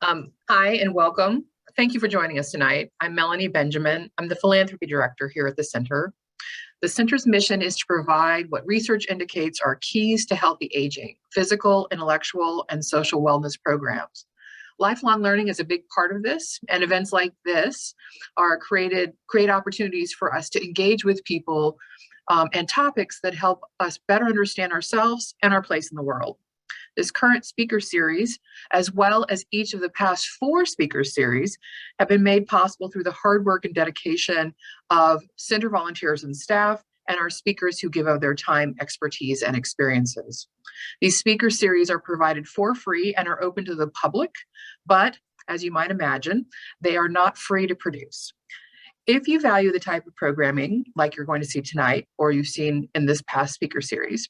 Hi and welcome. Thank you for joining us tonight. I'm Melanie Benjamin. I'm the Philanthropy Director here at the Center. The Center's mission is to provide what research indicates are keys to healthy aging: physical, intellectual, and social wellness programs. Lifelong learning is a big part of this, and events like this create opportunities for us to engage with people and topics that help us better understand ourselves and our place in the world. This current speaker series, as well as each of the past 4 speaker series, have been made possible through the hard work and dedication of center volunteers and staff, and our speakers who give of their time, expertise, and experiences. These speaker series are provided for free and are open to the public, but as you might imagine, they are not free to produce. If you value the type of programming like you're going to see tonight, or you've seen in this past speaker series,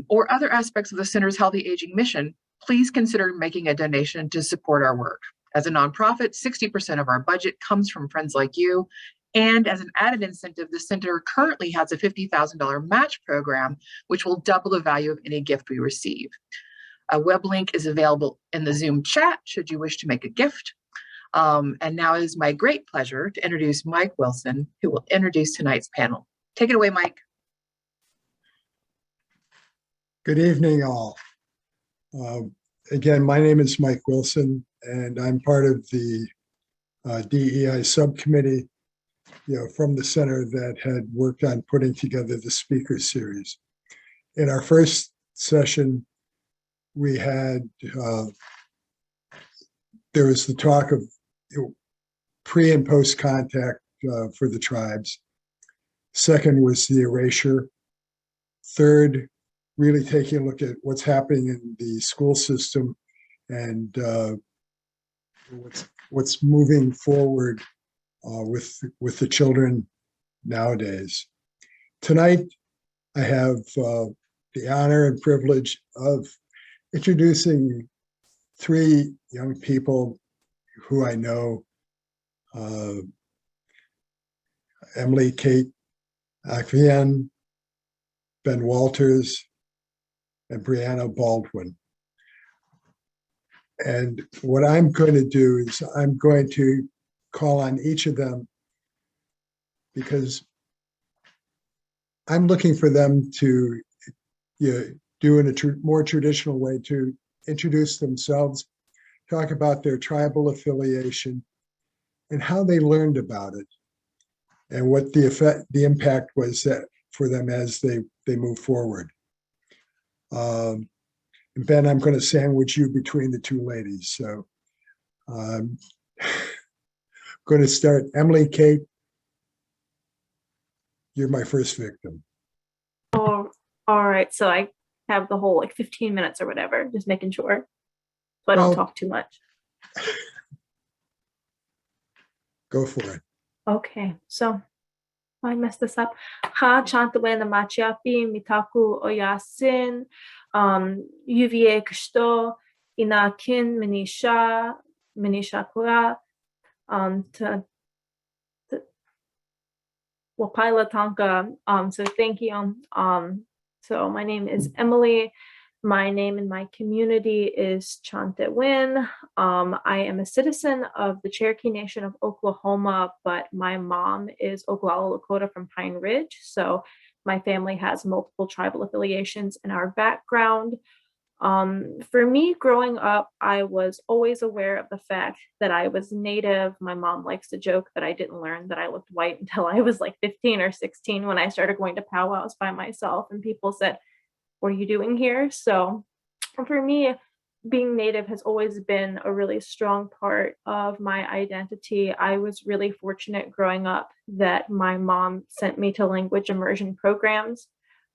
or other aspects of the Center's Healthy Aging mission, please consider making a donation to support our work. As a nonprofit, 60% of our budget comes from friends like you. And as an added incentive, the Center currently has a $50,000 match program, which will double the value of any gift we receive. A web link is available in the Zoom chat should you wish to make a gift. And now it is my great pleasure to introduce Mike Wilson, who will introduce tonight's panel. Take it away, Mike. Good evening, all. Again, my name is Mike Wilson, and I'm part of the DEI subcommittee, from the center that had worked on putting together the speaker series. In our first session, we had there was the talk of pre and post contact for the tribes. Second was the erasure. Third, really taking a look at what's happening in the school system and what's moving forward with the children nowadays. Tonight, I have the honor and privilege of introducing 3 young people who I know: Emily Kate Akvian, Ben Walters, and Brianna Baldwin. And what I'm going to do is I'm going to call on each of them because I'm looking for them to do in a more traditional way, to introduce themselves, talk about their tribal affiliation and how they learned about it and what the impact was for them as they move forward. Ben, I'm going to sandwich you between the 2 ladies. So I'm going to start. Emily Kate, you're my first victim. Oh, all right. So I have the whole 15 minutes or whatever, just making sure so I don't talk too much. Go for it. Okay. So I messed this up. Ha chantawena machiapi mitaku oyasin UVA ksto inakin minisha kura wapila tanka. So thank you. So my name is Emily. My name in my community is Chantewin. I am a citizen of the Cherokee Nation of Oklahoma, but my mom is Oglala Lakota from Pine Ridge. So my family has multiple tribal affiliations in our background. For me, growing up, I was always aware of the fact that I was Native. My mom likes to joke that I didn't learn that I looked white until I was 15 or 16 when I started going to powwows by myself. And people said, "What are you doing here?" So for me, being Native has always been a really strong part of my identity. I was really fortunate growing up that my mom sent me to language immersion programs.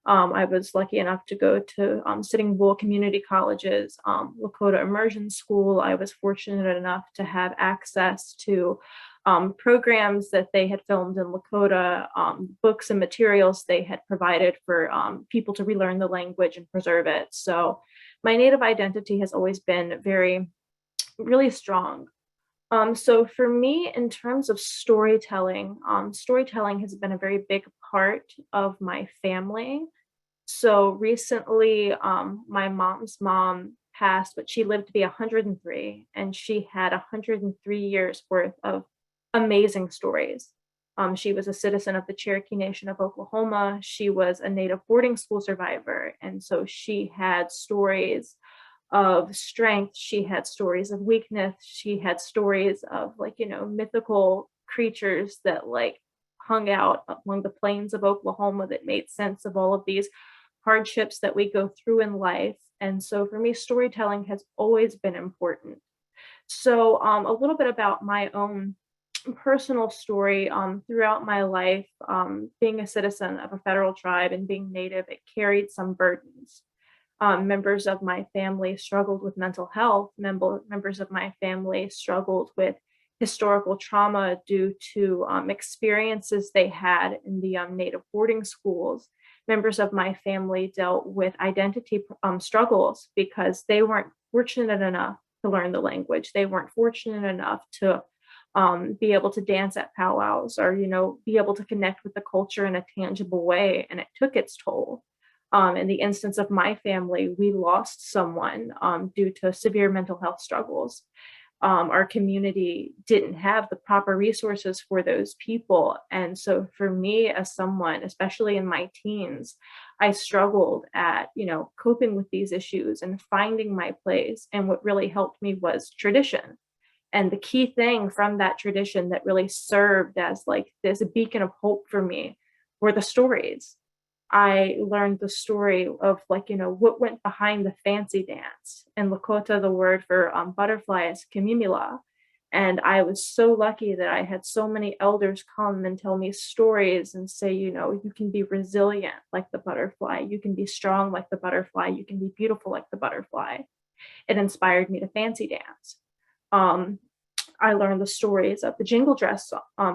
I was lucky enough to go to Sitting Bull Community College's Lakota Immersion School. I was fortunate enough to have access to programs that they had filmed in Lakota, books and materials they had provided for people to relearn the language and preserve it. So my Native identity has always been really strong. So for me, in terms of storytelling, storytelling has been a very big part of my family. So recently, my mom's mom passed, but she lived to be 103, and she had 103 years worth of amazing stories. She was a citizen of the Cherokee Nation of Oklahoma. She was a Native boarding school survivor, and so she had stories of strength. She had stories of weakness. She had stories of, like, mythical creatures that, like, hung out among the plains of Oklahoma that made sense of all of these hardships that we go through in life. And so for me, storytelling has always been important. So a little bit about my own personal story. Throughout my life, being a citizen of a federal tribe and being Native, it carried some burdens. Members of my family struggled with mental health. Members of my family struggled with historical trauma due to experiences they had in the Native boarding schools. Members of my family dealt with identity struggles because they weren't fortunate enough to learn the language. They weren't fortunate enough to be able to dance at powwows, or be able to connect with the culture in a tangible way, and it took its toll. In the instance of my family, we lost someone due to severe mental health struggles. Our community didn't have the proper resources for those people. And so for me, as someone, especially in my teens, I struggled at, coping with these issues and finding my place. And what really helped me was tradition. And the key thing from that tradition that really served as, like, this beacon of hope for me were the stories. I learned the story of, like, what went behind the fancy dance. In Lakota, the word for butterfly is kimimila. And I was so lucky that I had so many elders come and tell me stories and say, you can be resilient like the butterfly. You can be strong like the butterfly. You can be beautiful like the butterfly. It inspired me to fancy dance. I learned the stories of the jingle dress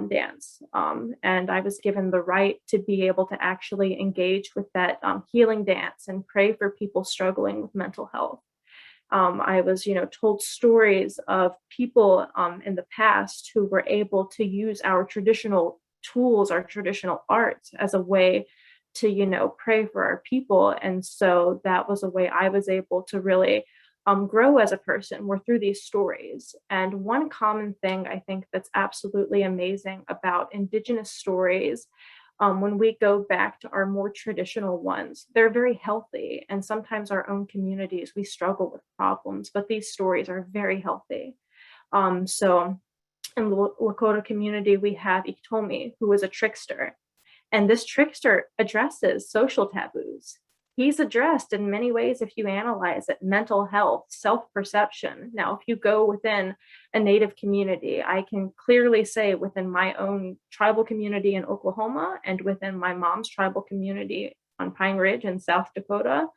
dance, and I was given the right to be able to actually engage with that healing dance and pray for people struggling with mental health. I was, told stories of people in the past who were able to use our traditional tools, our traditional arts, as a way to, pray for our people. And so that was a way I was able to really grow as a person, were through these stories. And one common thing I think that's absolutely amazing about Indigenous stories, when we go back to our more traditional ones, they're very healthy. And sometimes our own communities, we struggle with problems, but these stories are very healthy. So in the Lakota community, we have Iktomi, who is a trickster. And this trickster addresses social taboos. He's addressed in many ways, if you analyze it: mental health, self-perception. Now, if you go within a Native community, I can clearly say within my own tribal community in Oklahoma and within my mom's tribal community on Pine Ridge in South Dakota,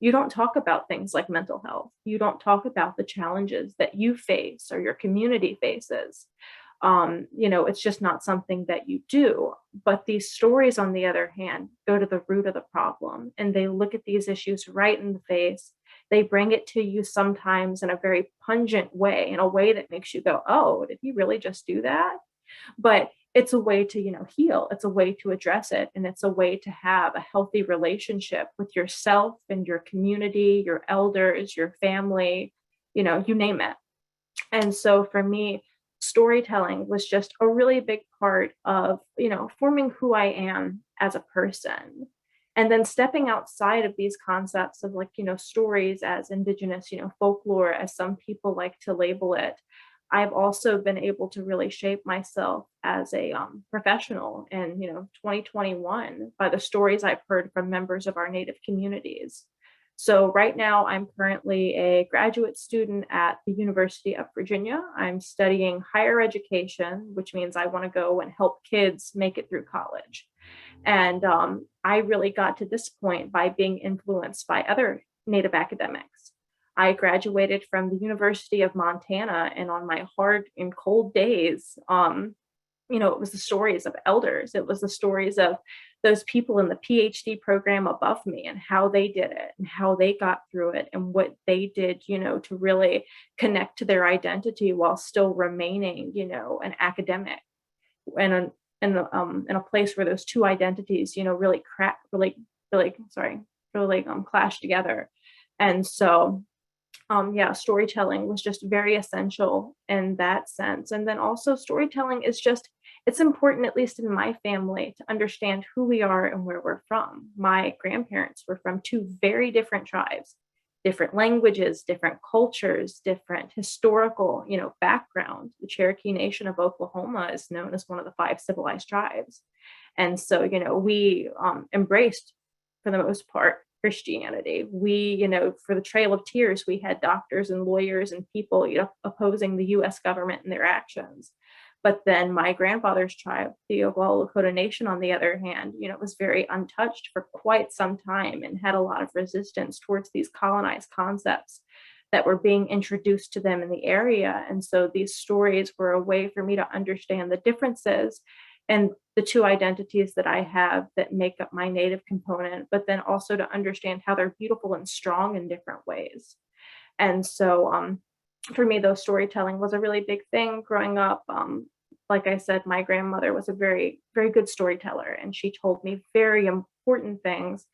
you don't talk about things like mental health. You don't talk about the challenges that you face or your community faces. It's just not something that you do. But these stories, on the other hand, go to the root of the problem, and they look at these issues right in the face. They bring it to you sometimes in a very pungent way, in a way that makes you go, oh, did he really just do that? But it's a way to, heal. It's a way to address it. And it's a way to have a healthy relationship with yourself and your community, your elders, your family, you name it. And so for me, storytelling was just a really big part of, forming who I am as a person. And then stepping outside of these concepts of, like, stories as Indigenous, folklore, as some people like to label it. I've also been able to really shape myself as a professional in, 2021 by the stories I've heard from members of our Native communities. So right now, I'm currently a graduate student at the University of Virginia. I'm studying higher education, which means I want to go and help kids make it through college. And I really got to this point by being influenced by other Native academics. I graduated from the University of Montana, and on my hard and cold days, it was the stories of elders. It was the stories of those people in the PhD program above me and how they did it and how they got through it and what they did, to really connect to their identity while still remaining, an academic, and in a place where those two identities, really clash together. And so yeah, storytelling was just very essential in that sense. And then also storytelling is just, it's important, at least in my family, to understand who we are and where we're from. My grandparents were from two very different tribes, different languages, different cultures, different historical, background. The Cherokee Nation of Oklahoma is known as one of the five civilized tribes. And so, we embraced, for the most part, Christianity. We, for the Trail of Tears, we had doctors and lawyers and people, opposing the US government and their actions. But then my grandfather's tribe, the Oglala Lakota Nation, on the other hand, was very untouched for quite some time and had a lot of resistance towards these colonized concepts that were being introduced to them in the area. And so these stories were a way for me to understand the differences and the two identities that I have that make up my Native component, but then also to understand how they're beautiful and strong in different ways. And so for me, though, storytelling was a really big thing growing up. Like I said, my grandmother was a very, very good storyteller, and she told me very important things.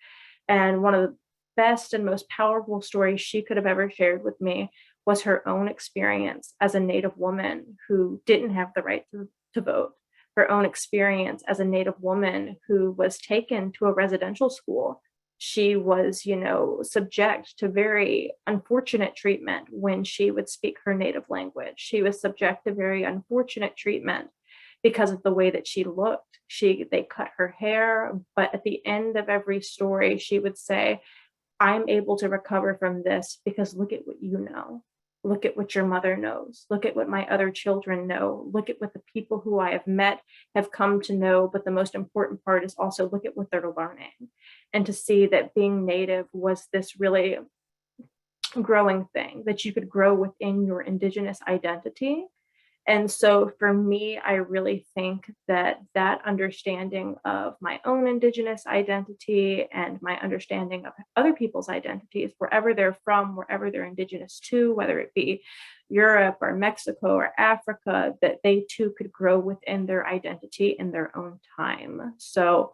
And one of the best and most powerful stories she could have ever shared with me was her own experience as a Native woman who didn't have the right to vote, her own experience as a Native woman who was taken to a residential school. She was, subject to very unfortunate treatment when she would speak her native language. She was subject to very unfortunate treatment because of the way that she looked. They cut her hair, but at the end of every story, she would say, "I'm able to recover from this because look at what you know. Look at what your mother knows. Look at what my other children know. Look at what the people who I have met have come to know. But the most important part is also look at what they're learning." And to see that being Native was this really growing thing, that you could grow within your Indigenous identity. And so for me, I really think that that understanding of my own Indigenous identity and my understanding of other people's identities, wherever they're from, wherever they're Indigenous to, whether it be Europe or Mexico or Africa, that they too could grow within their identity in their own time. So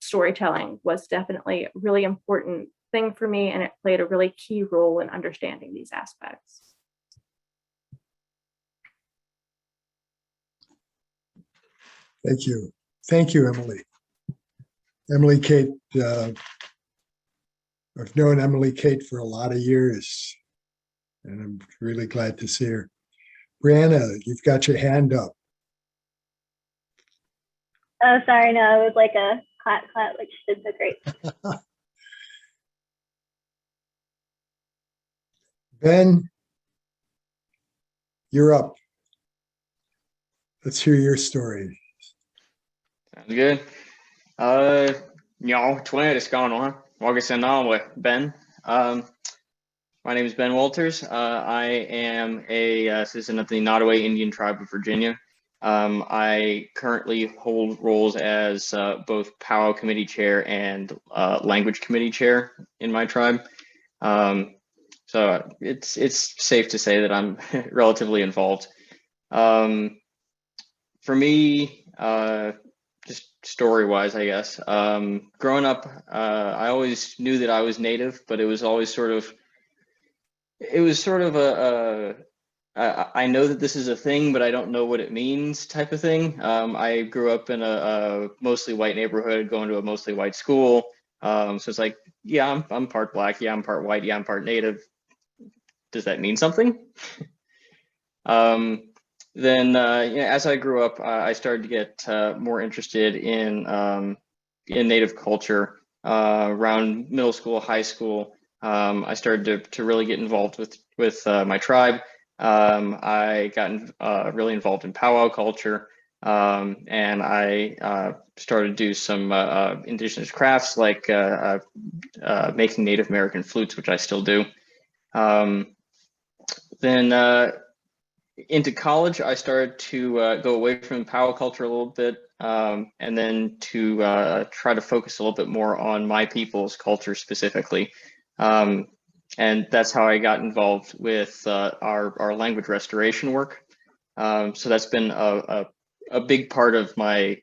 storytelling was definitely a really important thing for me, and it played a really key role in understanding these aspects. Thank you. Thank you, Emily. Emily Kate, I've known Emily Kate for a lot of years, and I'm really glad to see her. Brianna, you've got your hand up. Oh, sorry, no, it was like a clap, which did so great. Ben, you're up. Let's hear your story. Sounds good. Y'all, what's going on? Welcome on with Ben. My name is Ben Walters. I am a citizen of the Nottoway Indian Tribe of Virginia. I currently hold roles as both Powwow Committee Chair and Language Committee Chair in my tribe. So it's safe to say that I'm relatively involved. For me, just story-wise, I guess. Growing up, I always knew that I was Native, but it was always sort of I know that this is a thing, but I don't know what it means type of thing. I grew up in a mostly white neighborhood, going to a mostly white school. So it's like, yeah, I'm part Black, yeah, I'm part white, yeah, I'm part Native. Does that mean something? Then as I grew up, I started to get more interested in Native culture. Around middle school, high school, I started to really get involved with my tribe. I got really involved in powwow culture, and I started to do some indigenous crafts like making Native American flutes, which I still do. Then into college, I started to go away from powwow culture a little bit, and then to try to focus a little bit more on my people's culture specifically. And that's how I got involved with our language restoration work. So that's been a big part of my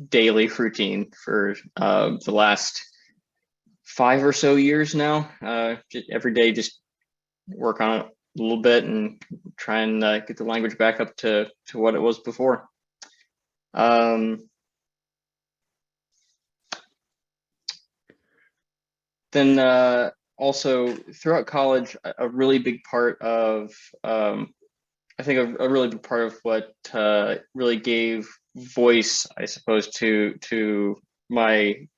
daily routine for the last 5 or so years now. Every day, just work on it a little bit and try and get the language back up to what it was before. Then also throughout college, a really big part of I think a really big part of what really gave voice, I suppose, to my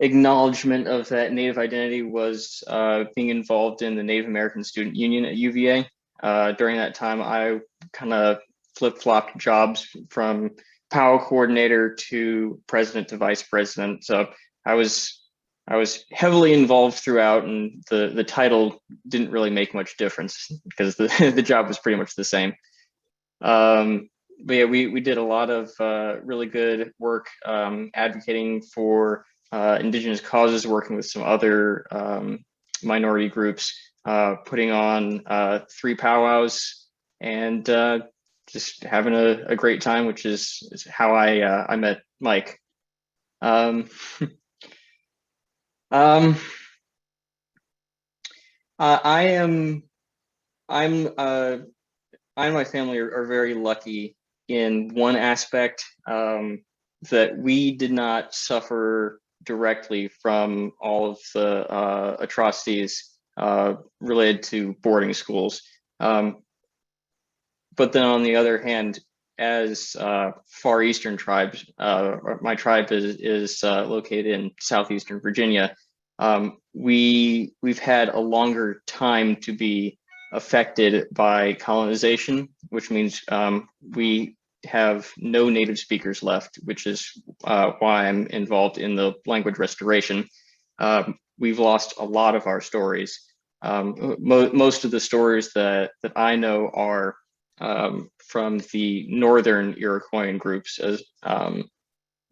acknowledgement of that Native identity was being involved in the Native American Student Union at UVA. During that time, I kind of flip-flopped jobs from POW coordinator to president to vice president. So I was heavily involved throughout, and the title didn't really make much difference because the job was pretty much the same. But yeah, we did a lot of really good work advocating for Indigenous causes, working with some other minority groups, putting on 3 powwows, and just having a great time, which is how I met Mike. I'm I and my family are very lucky in one aspect, that we did not suffer directly from all of the atrocities related to boarding schools. But then on the other hand, as Far Eastern tribes, my tribe is located in southeastern Virginia. We've had a longer time to be affected by colonization, which means we have no native speakers left, which is why I'm involved in the language restoration. We've lost a lot of our stories. Most of the stories that I know are from the northern Iroquoian groups as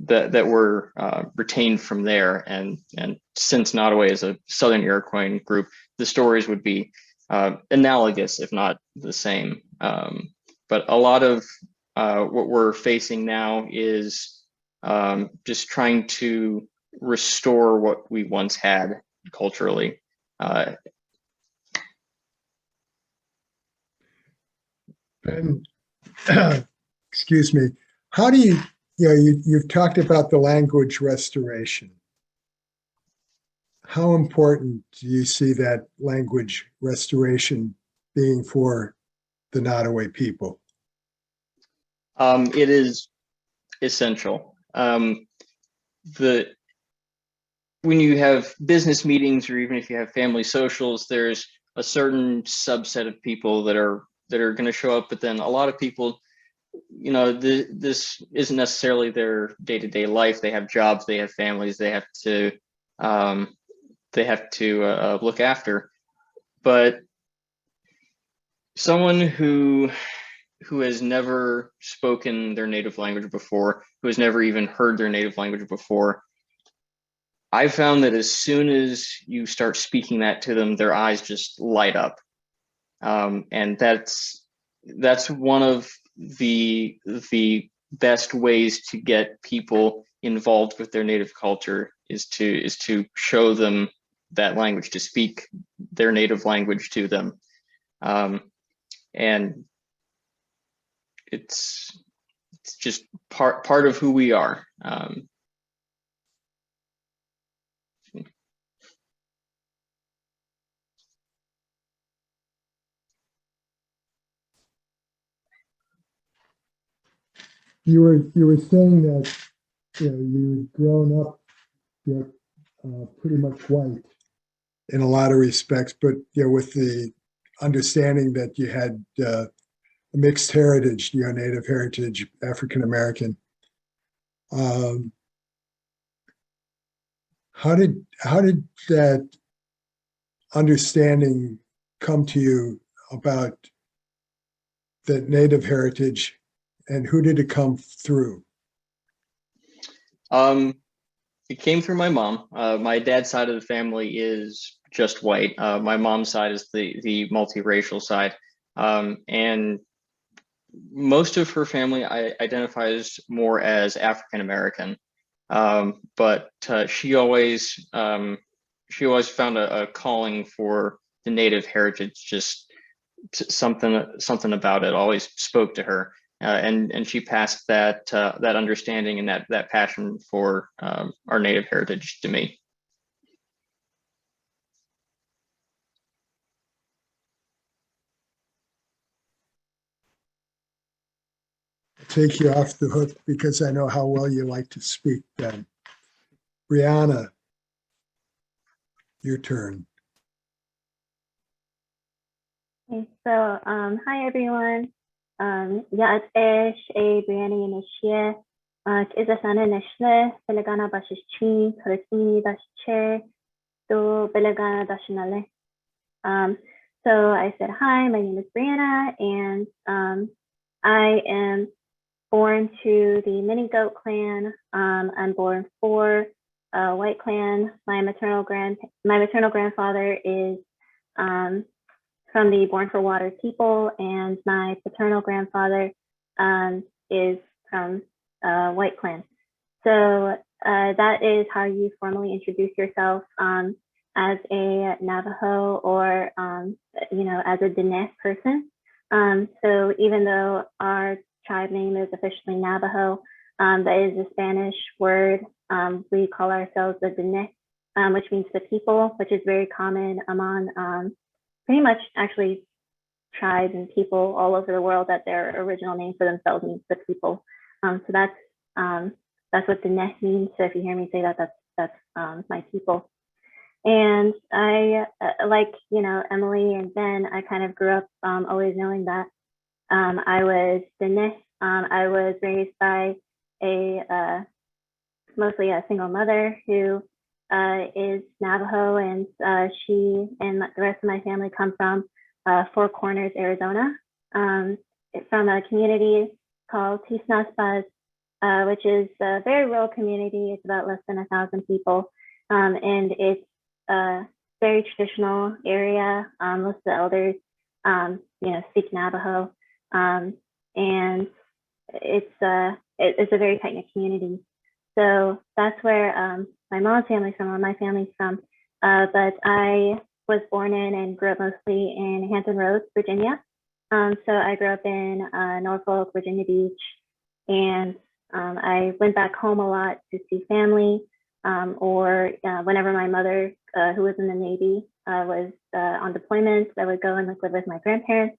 that were retained from there, and since Nottoway is a southern Iroquoian group, the stories would be analogous, if not the same. But a lot of what we're facing now is just trying to restore what we once had culturally. And excuse me, how do you've talked about the language restoration. How important do you see that language restoration being for the Nottoway people? It is essential. When you have business meetings, or even if you have family socials, there's a certain subset of people that are going to show up, but then a lot of people, you know, this isn't necessarily their day-to-day life. They have jobs, they have families, they have to look after. But someone who has never spoken their native language before, who has never even heard their native language before, I found that as soon as you start speaking that to them, their eyes just light up. And that's one of the best ways to get people involved with their native culture, is to show them that language, to speak their native language to them. And it's just part of who we are. You were saying that you'd grown up pretty much white in a lot of respects, but with the understanding that you had a mixed heritage, Native heritage, African American. How did that understanding come to you about that Native heritage, and who did it come through? It came through my mom. My dad's side of the family is just white. My mom's side is the multiracial side. And most of her family identifies more as African American. But she always found a calling for the Native heritage, just something about it always spoke to her. And she passed that understanding and that passion for our Native heritage to me. Take you off the hook because I know how well you like to speak, Ben. Brianna, your turn. Okay, so hi everyone. Ja es a Brianna Inishia. Is a sana nishle, Belegana Bashichi, Kurtini Dasche, do Belegana Dashinale. So I said, hi, my name is Brianna, and I am born to the Mini Goat clan. I'm born for White clan. My maternal grandfather is from the Born for Water people, and my paternal grandfather is from White clan. So that is how you formally introduce yourself as a Navajo or as a Diné person. So even though our tribe name is officially Navajo, that is a Spanish word. We call ourselves the Diné, which means the people, which is very common among pretty much actually tribes and people all over the world, that their original name for themselves means the people. So that's what Diné means. So if you hear me say that, that's my people. And I, like, Emily and Ben, I kind of grew up always knowing that I was Diné. I was raised by mostly a single mother who is Navajo, and she and the rest of my family come from Four Corners, Arizona, from a community called Tisnaspaz, which is a very rural community. It's about less than 1,000 people, and it's a very traditional area. Most of the elders, speak Navajo, and it's a very tight-knit community. So that's where my mom's family's from, or my family's from. But I was born in and grew up mostly in Hampton Roads, Virginia. So I grew up in Norfolk, Virginia Beach, and I went back home a lot to see family, or whenever my mother, who was in the Navy, was on deployment, I would go and live with my grandparents.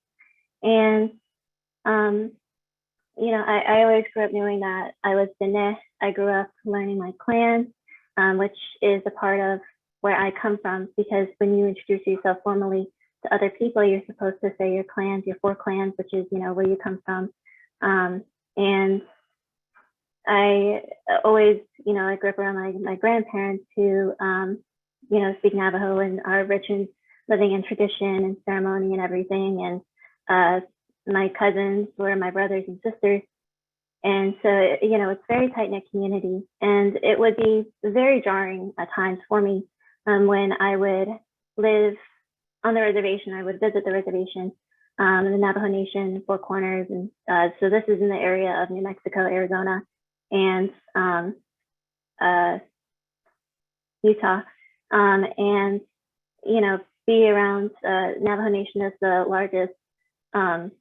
And I always grew up knowing that I was Diné. I grew up learning my clan, which is a part of where I come from, because when you introduce yourself formally to other people, you're supposed to say your clans, your four clans, which is, where you come from. And I always, I grew up around my grandparents who, speak Navajo and are rich in living in tradition and ceremony and everything. And my cousins were my brothers and sisters. And so, it's a very tight-knit community. And it would be very jarring at times for me when I would live on the reservation. I would visit the reservation, the Navajo Nation, Four Corners. And so this is in the area of New Mexico, Arizona, and Utah. And, be around Navajo Nation is the largest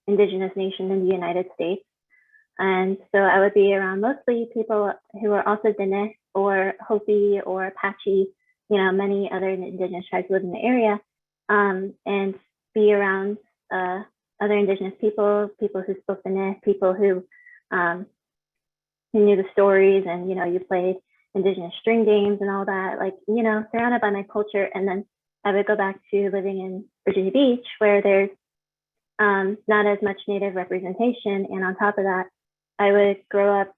Indigenous nation in the United States. And so I would be around mostly people who are also Diné or Hopi or Apache, many other Indigenous tribes live in the area, and be around other Indigenous people who spoke Diné, people who knew the stories, and, you played Indigenous string games and all that, surrounded by my culture. And then I would go back to living in Virginia Beach, where there's not as much Native representation. And on top of that, I would grow up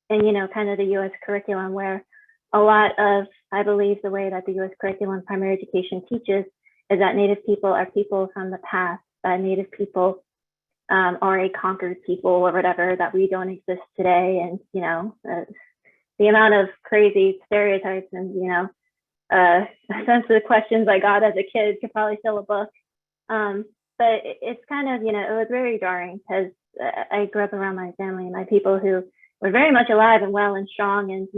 in, kind of the U.S. curriculum, where a lot of, I believe, the way that the U.S. curriculum, primary education, teaches is that Native people are people from the past, that Native people are a conquered people or whatever, that we don't exist today. And, the amount of crazy stereotypes and, sense of the questions I got as a kid could probably fill a book. But it's kind of, it was very jarring, because I grew up around my family and my people who were very much alive and well and strong, and,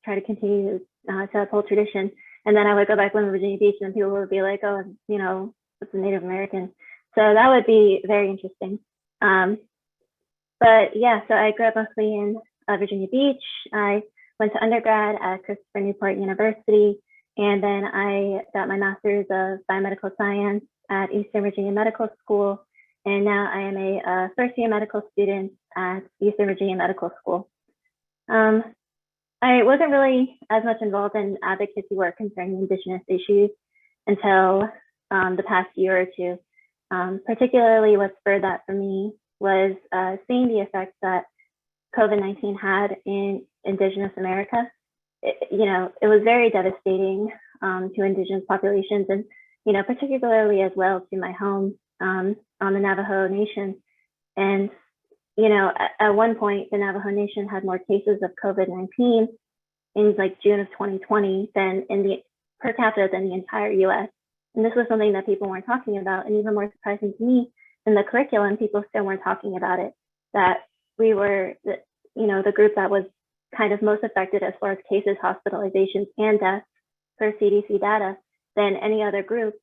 try to continue to uphold tradition. And then I would go back live in Virginia Beach, and people would be like, oh, you know, what's a Native American? So that would be very interesting. But yeah, so I grew up mostly in Virginia Beach. I went to undergrad at Christopher Newport University, and then I got my master's of biomedical science at Eastern Virginia Medical School. And now I am a first-year medical student at Eastern Virginia Medical School. I wasn't really as much involved in advocacy work concerning Indigenous issues until the past year or two. Particularly what spurred that for me was seeing the effects that COVID-19 had in Indigenous America. You know, it was very devastating to Indigenous populations, and, you know, particularly as well to my home on the Navajo Nation. And, you know, at one point, the Navajo Nation had more cases of COVID-19 in like June of 2020 than in the per capita than the entire US. And this was something that people weren't talking about. And even more surprising to me, in the curriculum, people still weren't talking about it, that we were, you know, the group that was kind of most affected as far as cases, hospitalizations, and deaths per CDC data than any other group.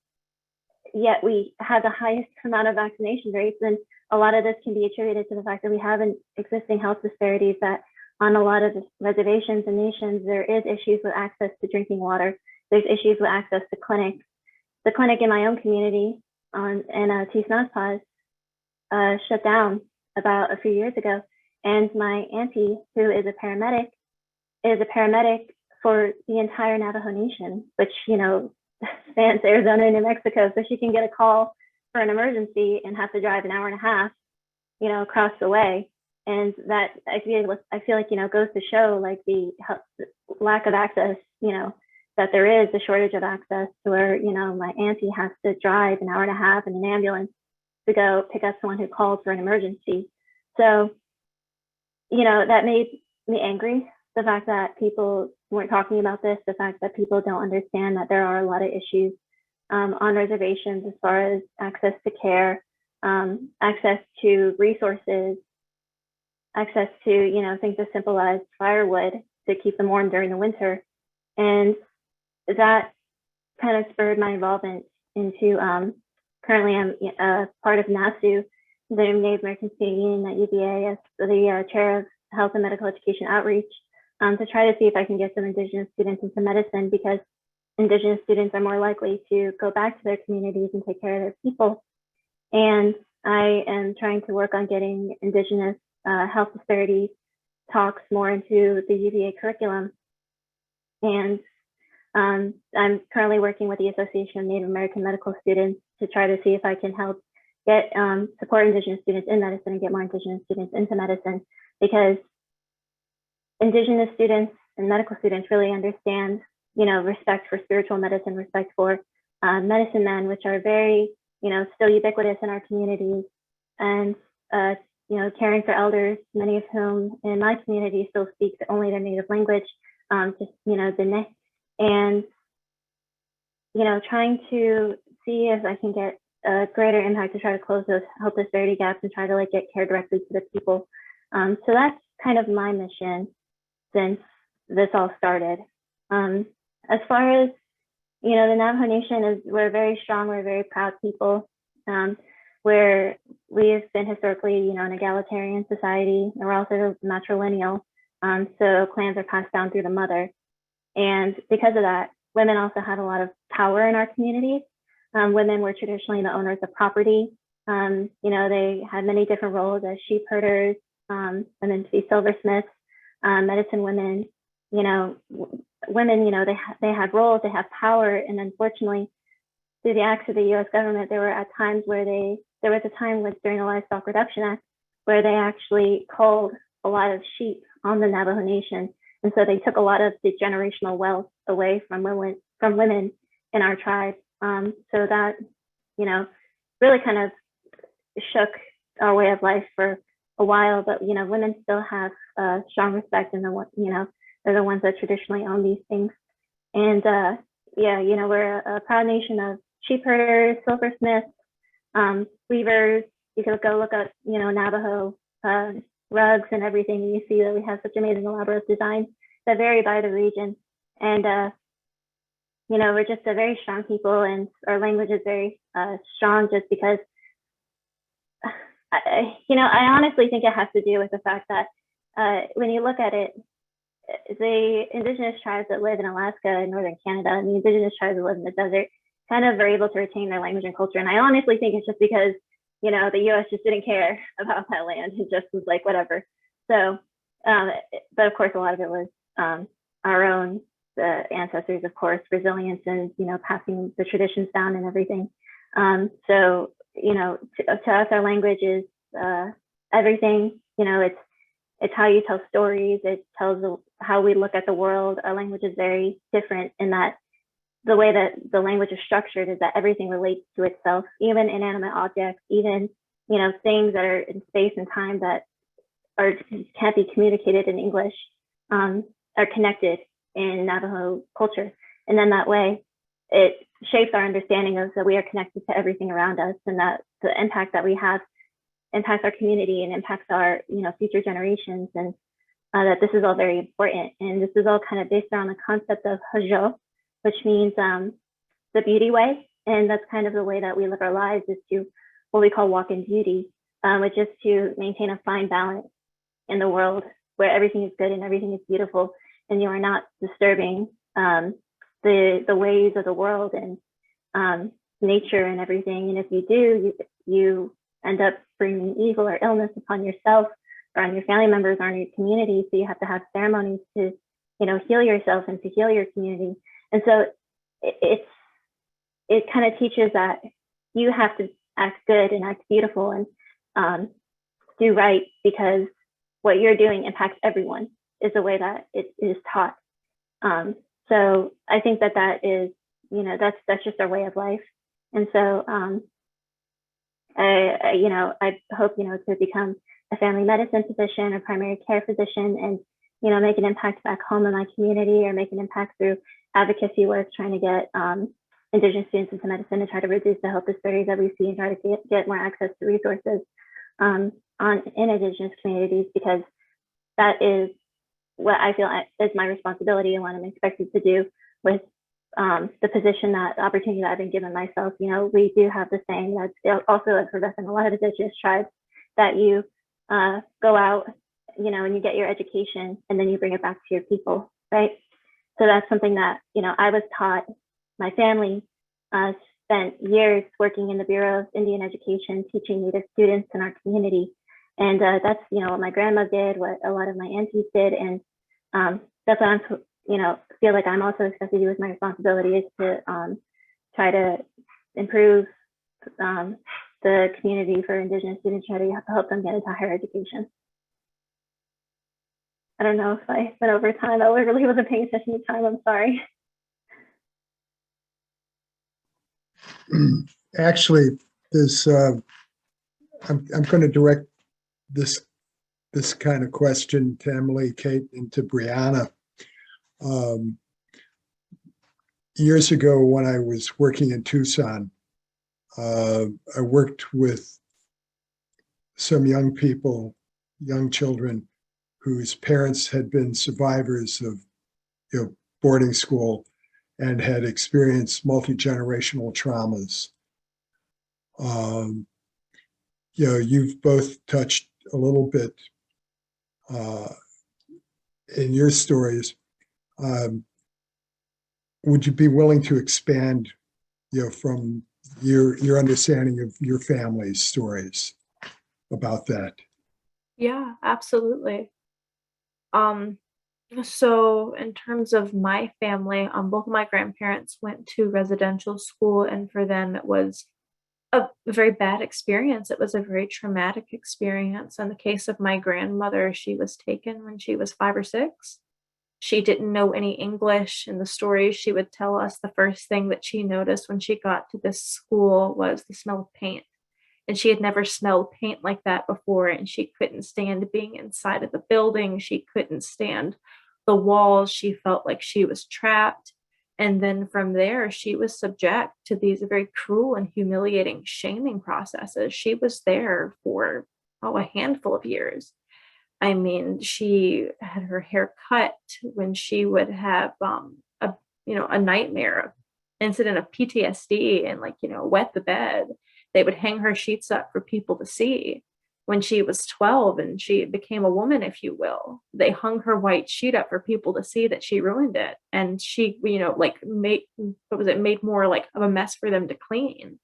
Yet we have the highest amount of vaccination rates. And a lot of this can be attributed to the fact that we have an existing health disparities, that on a lot of reservations and nations, there is issues with access to drinking water. There's issues with access to clinics. The clinic in my own community in Tisnazpaz shut down about a few years ago. And my auntie, who is a paramedic for the entire Navajo Nation, which, you know, spans Arizona and New Mexico. So she can get a call for an emergency and have to drive an hour and a half, you know, across the way. And that, I feel like, you know, goes to show like the lack of access, you know, that there is a shortage of access to where, you know, my auntie has to drive an hour and a half in an ambulance to go pick up someone who called for an emergency. So, you know, that made me angry. The fact that people weren't talking about this, the fact that people don't understand that there are a lot of issues on reservations as far as access to care, access to resources, access to, you know, things as simple as firewood to keep them warm during the winter. And that kind of spurred my involvement into, currently I'm a part of NASU, the Native American Student Union at UVA, as the chair of Health and Medical Education Outreach, to try to see if I can get some Indigenous students into medicine, because Indigenous students are more likely to go back to their communities and take care of their people. And I am trying to work on getting Indigenous health disparities talks more into the UVA curriculum. And I'm currently working with the Association of Native American Medical Students to try to see if I can help get support Indigenous students in medicine and get more Indigenous students into medicine, because Indigenous students and medical students really understand, you know, respect for spiritual medicine, respect for medicine men, which are very, you know, still ubiquitous in our communities, and you know, caring for elders, many of whom in my community still speak only their native language, just, you know, the and, you know, trying to see if I can get a greater impact to try to close those health disparity gaps and try to like get care directly to the people. So that's kind of my mission since this all started. As far as, you know, the Navajo Nation we're very strong, we're a very proud people, where we've been historically, you know, an egalitarian society, and we're also matrilineal. So clans are passed down through the mother. And because of that, women also have a lot of power in our communities. Women were traditionally the owners of property. You know, they had many different roles as sheep herders, and then to be silversmiths, medicine women. You know, women, you know, they had roles, they have power, and unfortunately, through the acts of the U.S. government, there were at times where there was a time during the Livestock Reduction Act where they actually culled a lot of sheep on the Navajo Nation. And so they took a lot of the generational wealth away from women in our tribe. So that, you know, really kind of shook our way of life for a while. But, you know, women still have strong respect, and you know, they're the ones that traditionally own these things. And yeah, you know, we're a proud nation of sheep herders, silversmiths, weavers. You could go look at, you know, Navajo rugs and everything, and you see that we have such amazing elaborate designs that vary by the region. And we're just a very strong people, and our language is very strong just because, I honestly think it has to do with the fact that when you look at it, the indigenous tribes that live in Alaska and northern Canada and the indigenous tribes that live in the desert kind of are able to retain their language and culture. And I honestly think it's just because, the US just didn't care about that land. It just was like, whatever. So, but of course, a lot of it was our own ancestors, of course, resilience and, passing the traditions down and everything. So, to us, our language is everything. It's how you tell stories. It tells how we look at the world. Our language is very different in that the way that the language is structured is that everything relates to itself, even inanimate objects, even, things that are in space and time that can't be communicated in English, are connected in Navajo culture. And then that way it shapes our understanding of that we are connected to everything around us, and that the impact that we have impacts our community and impacts our future generations, and that this is all very important. And this is all kind of based around the concept of hajo, which means the beauty way. And that's kind of the way that we live our lives, is to what we call walk in beauty, which is to maintain a fine balance in the world where everything is good and everything is beautiful, and you are not disturbing the ways of the world and nature and everything. And if you do, you end up bringing evil or illness upon yourself or on your family members or on your community. So you have to have ceremonies to, heal yourself and to heal your community. And so it kind of teaches that you have to act good and act beautiful and do right, because what you're doing impacts everyone, is the way that it is taught. So I think that is, that's just our way of life. And so I hope, to become a family medicine physician or primary care physician and, make an impact back home in my community, or make an impact through advocacy work, trying to get Indigenous students into medicine and try to reduce the health disparities that we see, and try to get more access to resources in Indigenous communities, because that is what I feel is my responsibility and what I'm expected to do with the position, that opportunity that I've been given myself. We do have the saying that's also progressed in a lot of Indigenous tribes, that you go out, and you get your education, and then you bring it back to your people, right? So that's something that, I was taught. My family spent years working in the Bureau of Indian Education, teaching Native students in our community. And that's, what my grandma did, what a lot of my aunties did. And that's what I'm, feel like I'm also expected to do with my responsibility, is to try to improve the community for Indigenous students, try to help them get into higher education. I don't know if I went over time. I really wasn't paying attention to time. I'm sorry. Actually, this I'm going to direct this kind of question to Emily, Kate, and to Brianna. Years ago, when I was working in Tucson, I worked with some young people, young children, whose parents had been survivors of boarding school and had experienced multi-generational traumas. You've both touched a little bit in your stories. Would you be willing to expand, from your understanding of your family's stories about that? Yeah, absolutely. So in terms of my family, both of my grandparents went to residential school, and for them it was a very bad experience. It was a very traumatic experience. In the case of my grandmother, she was taken when she was 5 or 6. She didn't know any English. In the stories she would tell us, the first thing that she noticed when she got to this school was the smell of paint. And she had never smelled paint like that before, and she couldn't stand being inside of the building. She couldn't stand the walls. She felt like she was trapped. And then from there, she was subject to these very cruel and humiliating shaming processes. She was there for, a handful of years. I mean, she had her hair cut when she would have a a nightmare, incident of PTSD, and wet the bed. They would hang her sheets up for people to see. When she was 12 and she became a woman, if you will, they hung her white sheet up for people to see that she ruined it. And she, made more of a mess for them to clean.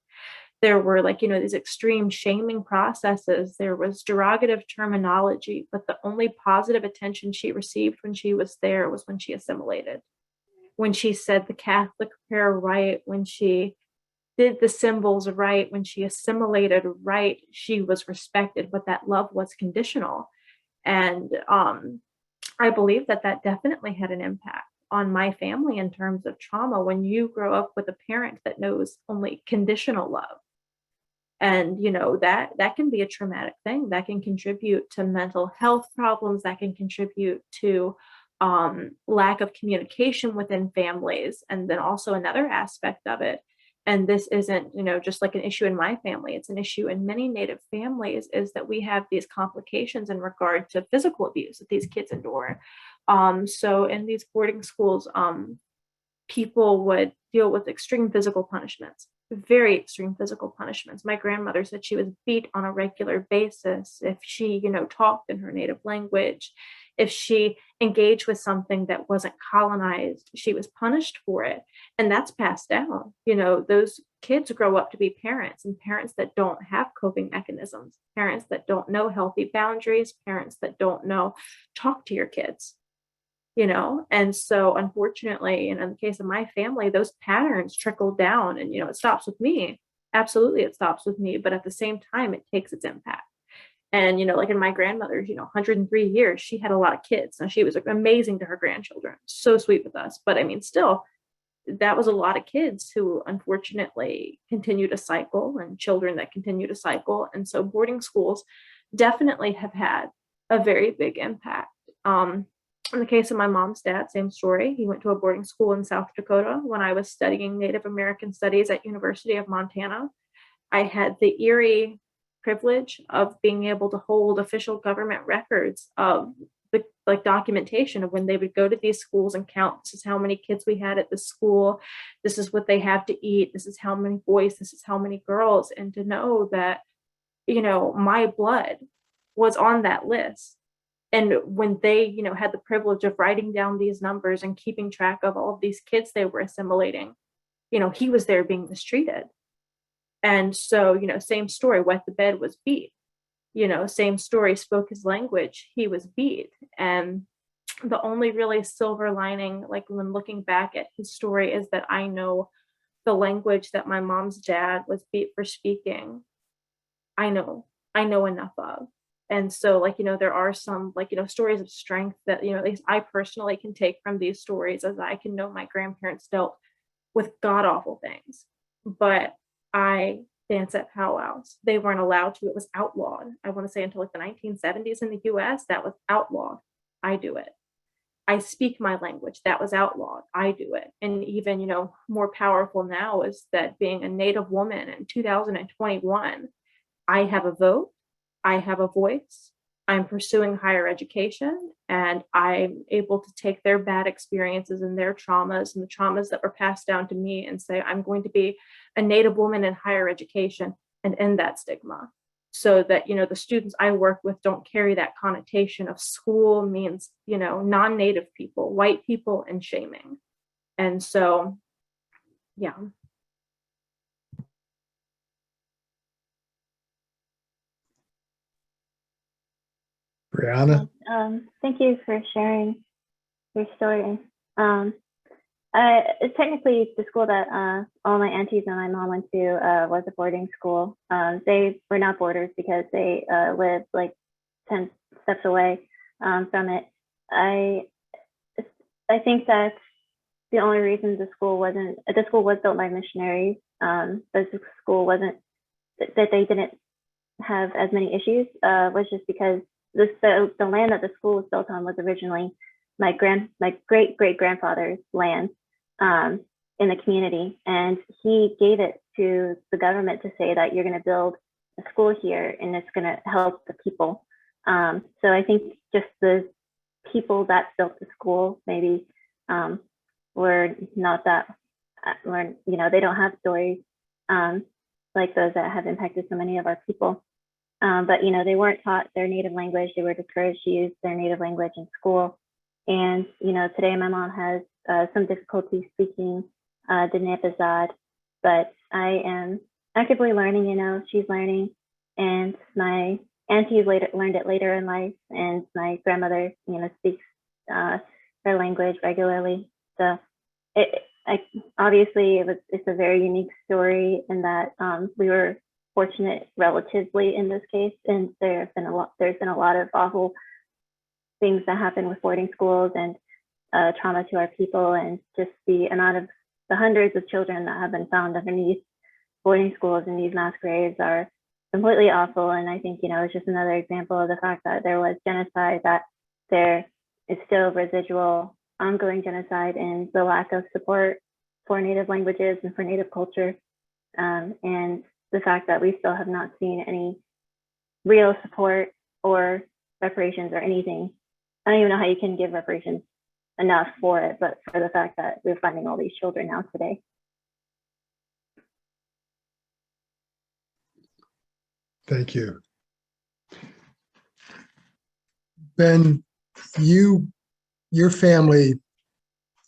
There were these extreme shaming processes. There was derogative terminology, but the only positive attention she received when she was there was when she assimilated. When she said the Catholic prayer right, when she did the symbols right, when she assimilated right, she was respected, but that love was conditional. And I believe that definitely had an impact on my family in terms of trauma. When you grow up with a parent that knows only conditional love, and that can be a traumatic thing, that can contribute to mental health problems, that can contribute to lack of communication within families. And then also another aspect of it, and this isn't just an issue in my family, it's an issue in many Native families, is that we have these complications in regard to physical abuse that these kids endure. So in these boarding schools, people would deal with extreme physical punishments, very extreme physical punishments. My grandmother said she was beat on a regular basis if she, talked in her native language. If she engaged with something that wasn't colonized, she was punished for it. And that's passed down. Those kids grow up to be parents, and parents that don't have coping mechanisms, parents that don't know healthy boundaries, parents that don't know talk to your kids. And so unfortunately, and in the case of my family, those patterns trickle down, and it stops with me. Absolutely, it stops with me, but at the same time, it takes its impact. And in my grandmother's 103 years, she had a lot of kids. Now, she was amazing to her grandchildren, so sweet with us, but I mean, still, that was a lot of kids who unfortunately continue to cycle, and children that continue to cycle. And so boarding schools definitely have had a very big impact. In the case of my mom's dad, same story. He went to a boarding school in South Dakota when I was studying Native American studies at University of Montana. I had the eerie privilege of being able to hold official government records of the documentation of when they would go to these schools and count, this is how many kids we had at the school, this is what they have to eat, this is how many boys, this is how many girls. And to know that, my blood was on that list. And when they, had the privilege of writing down these numbers and keeping track of all of these kids they were assimilating, he was there being mistreated. And so, same story, wet the bed, was beat. Same story, spoke his language, he was beat. And the only really silver lining, when looking back at his story, is that I know the language that my mom's dad was beat for speaking, I know enough of. And so, there are some, stories of strength that, at least I personally can take from these stories, as I can know my grandparents dealt with god awful things. But I dance at powwows. They weren't allowed to. It was outlawed. I want to say until the 1970s in the US, that was outlawed. I do it. I speak my language. That was outlawed. I do it. And even, more powerful now is that being a Native woman in 2021, I have a vote. I have a voice. I'm pursuing higher education, and I'm able to take their bad experiences and their traumas and the traumas that were passed down to me and say, I'm going to be a Native woman in higher education and end that stigma, so that, the students I work with don't carry that connotation of school means, non-Native people, white people, and shaming. And so, yeah. Brianna? Thank you for sharing your story. Technically, the school that all my aunties and my mom went to was a boarding school. They were not boarders because they lived 10 steps away from it. I think that's the only reason the school was built by missionaries, but the school wasn't, that they didn't have as many issues, was just because the land that the school was built on was originally my great great grandfather's land in the community, and he gave it to the government to say that you're going to build a school here and it's going to help the people. So I think just the people that built the school maybe were not that, you know, they don't have stories like those that have impacted so many of our people. But, you know, they weren't taught their native language. They were discouraged to use their native language in school. And, you know, today my mom has some difficulty speaking the Nipizad, but I am actively learning, you know, she's learning. And my aunties learned it later in life. And my grandmother, you know, speaks her language regularly. So obviously it's a very unique story in that we were fortunate relatively in this case, and there's been a lot of awful things that happen with boarding schools and trauma to our people, and just the amount of the hundreds of children that have been found underneath boarding schools in these mass graves are completely awful. And I think, you know, it's just another example of the fact that there was genocide, that there is still residual ongoing genocide, and the lack of support for Native languages and for Native culture, and the fact that we still have not seen any real support or reparations or anything. I don't even know how you can give reparations enough for it, but for the fact that we're finding all these children now today. Thank you. Ben, your family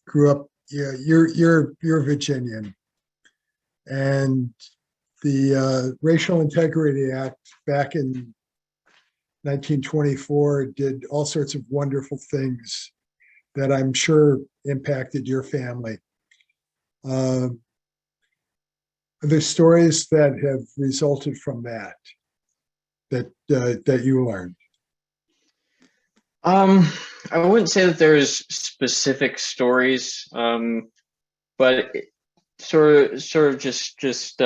grew up, yeah, you're Virginian, and the Racial Integrity Act back in 1924 did all sorts of wonderful things that I'm sure impacted your family. Are there stories that have resulted from that you learned? I wouldn't say that there's specific stories, but sort of just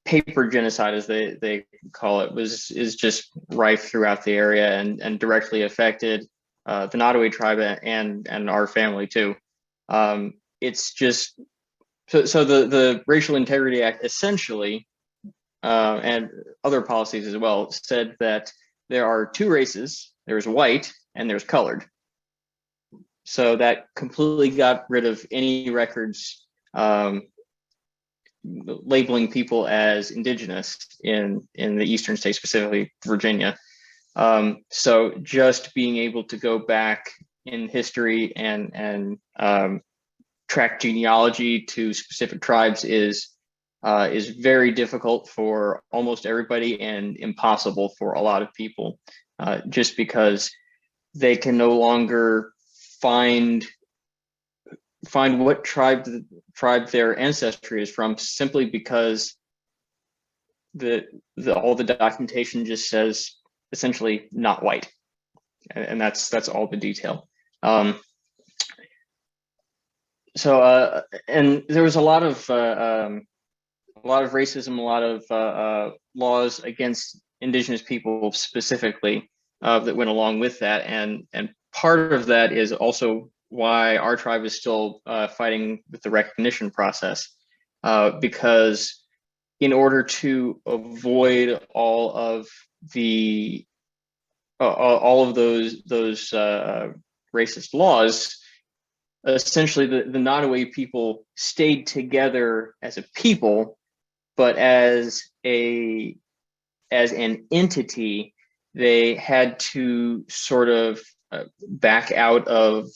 paper genocide, as they call it, is just rife throughout the area and directly affected the Nottoway tribe and our family too. It's just so the Racial Integrity Act essentially, and other policies as well, said that there are two races: there's white and there's colored. So that completely got rid of any records labeling people as indigenous in the eastern states, specifically Virginia. So just being able to go back in history and track genealogy to specific tribes is very difficult for almost everybody and impossible for a lot of people, just because they can no longer find what tribe their ancestry is from, simply because all the documentation just says essentially not white, and that's all the detail. So and there was a lot of racism, a lot of laws against Indigenous people specifically that went along with that, and part of that is also why our tribe is still fighting with the recognition process, because in order to avoid all of those racist laws, essentially the Nottoway people stayed together as a people, but as an entity, they had to sort of back out of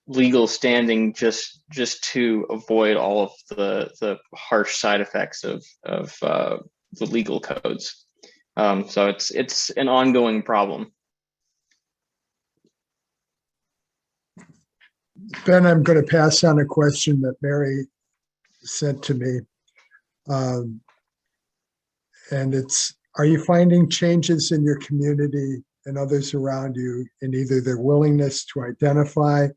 legal standing just to avoid all of the harsh side effects of the legal codes. So it's an ongoing problem. Ben, I'm going to pass on a question that Mary sent to me. And it's, are you finding changes in your community and others around you in either their willingness to identify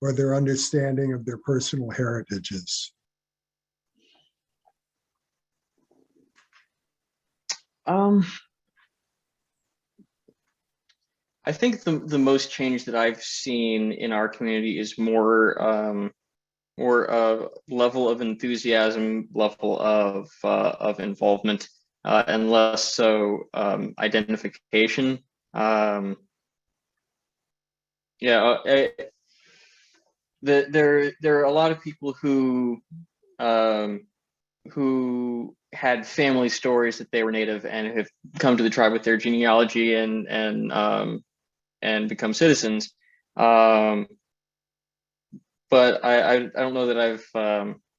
or their understanding of their personal heritages? I think the most change that I've seen in our community is more level of enthusiasm, level of involvement, and less so identification. there are a lot of people who had family stories that they were Native and have come to the tribe with their genealogy and become citizens. But I don't know that I've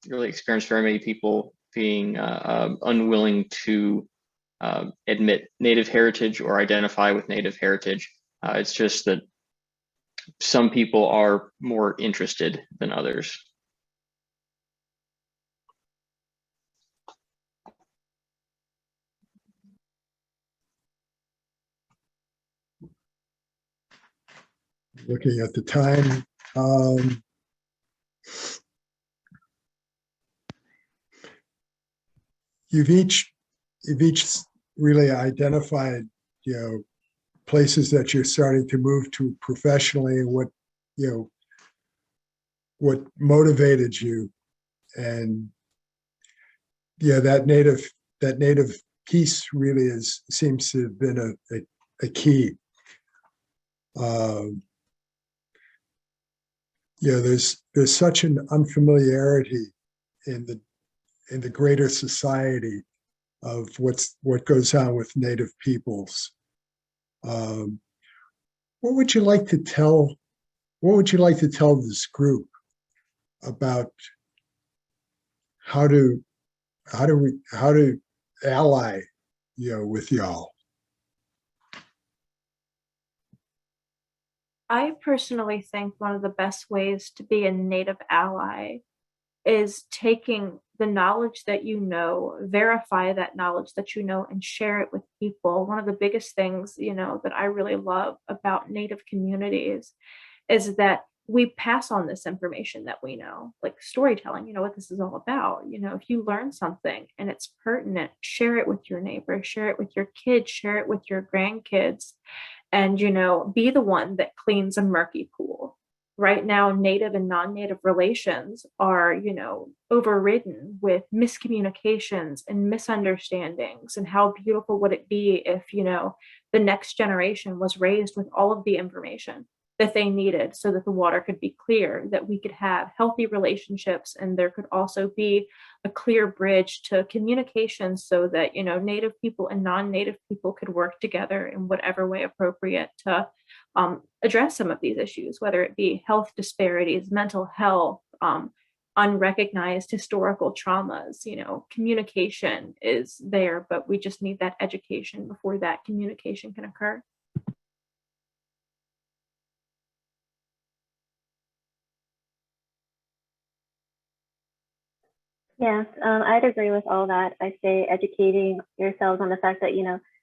really experienced very many people being unwilling to admit Native heritage or identify with Native heritage. It's just that some people are more interested than others. Looking at the time. You've each really identified, places that you're starting to move to professionally, and what motivated you, and that native piece really seems to have been a key. There's such an unfamiliarity in the greater society of what goes on with Native peoples. What would you like to tell this group about how to ally, with y'all? I personally think one of the best ways to be a Native ally is taking the knowledge that you know, verify that knowledge that you know, and share it with people. One of the biggest things, that I really love about Native communities is that we pass on this information that we know, like storytelling, what this is all about. If you learn something and it's pertinent, share it with your neighbor, share it with your kids, share it with your grandkids, and, be the one that cleans a murky pool. Right now, Native and non-Native relations are, overridden with miscommunications and misunderstandings. And how beautiful would it be if, the next generation was raised with all of the information that they needed so that the water could be clear, that we could have healthy relationships, and there could also be a clear bridge to communication so that, Native people and non-Native people could work together in whatever way appropriate to address some of these issues, whether it be health disparities, mental health, unrecognized historical traumas. Communication is there, but we just need that education before that communication can occur. Yes, I'd agree with all that. I say educating yourselves on the fact that,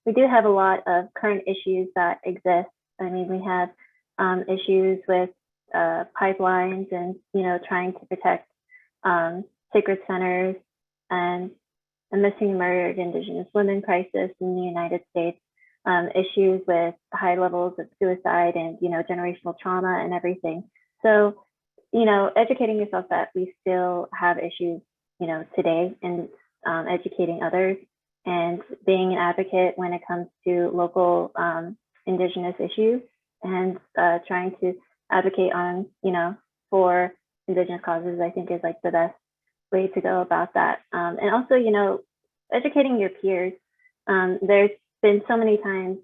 we do have a lot of current issues that exist. I mean, we have issues with pipelines and, trying to protect sacred centers, and the missing and murdered Indigenous women crisis in the United States, issues with high levels of suicide and, generational trauma and everything. So, educating yourself that we still have issues today, and educating others, and being an advocate when it comes to local Indigenous issues, and trying to advocate on, for Indigenous causes, I think is like the best way to go about that. And also, educating your peers. There's been so many times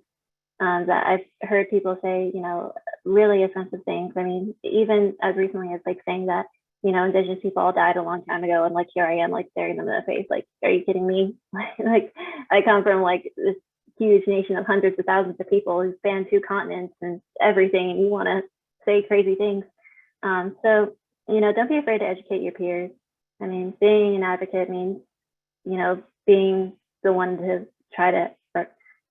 that I've heard people say, really offensive things. I mean, even as recently as like saying that, Indigenous people all died a long time ago, and like here I am, like staring them in the face, like, are you kidding me? Like, I come from like this huge nation of hundreds of thousands of people who span 2 continents and everything, and you want to say crazy things. So, don't be afraid to educate your peers. I mean, being an advocate means, being the one to try to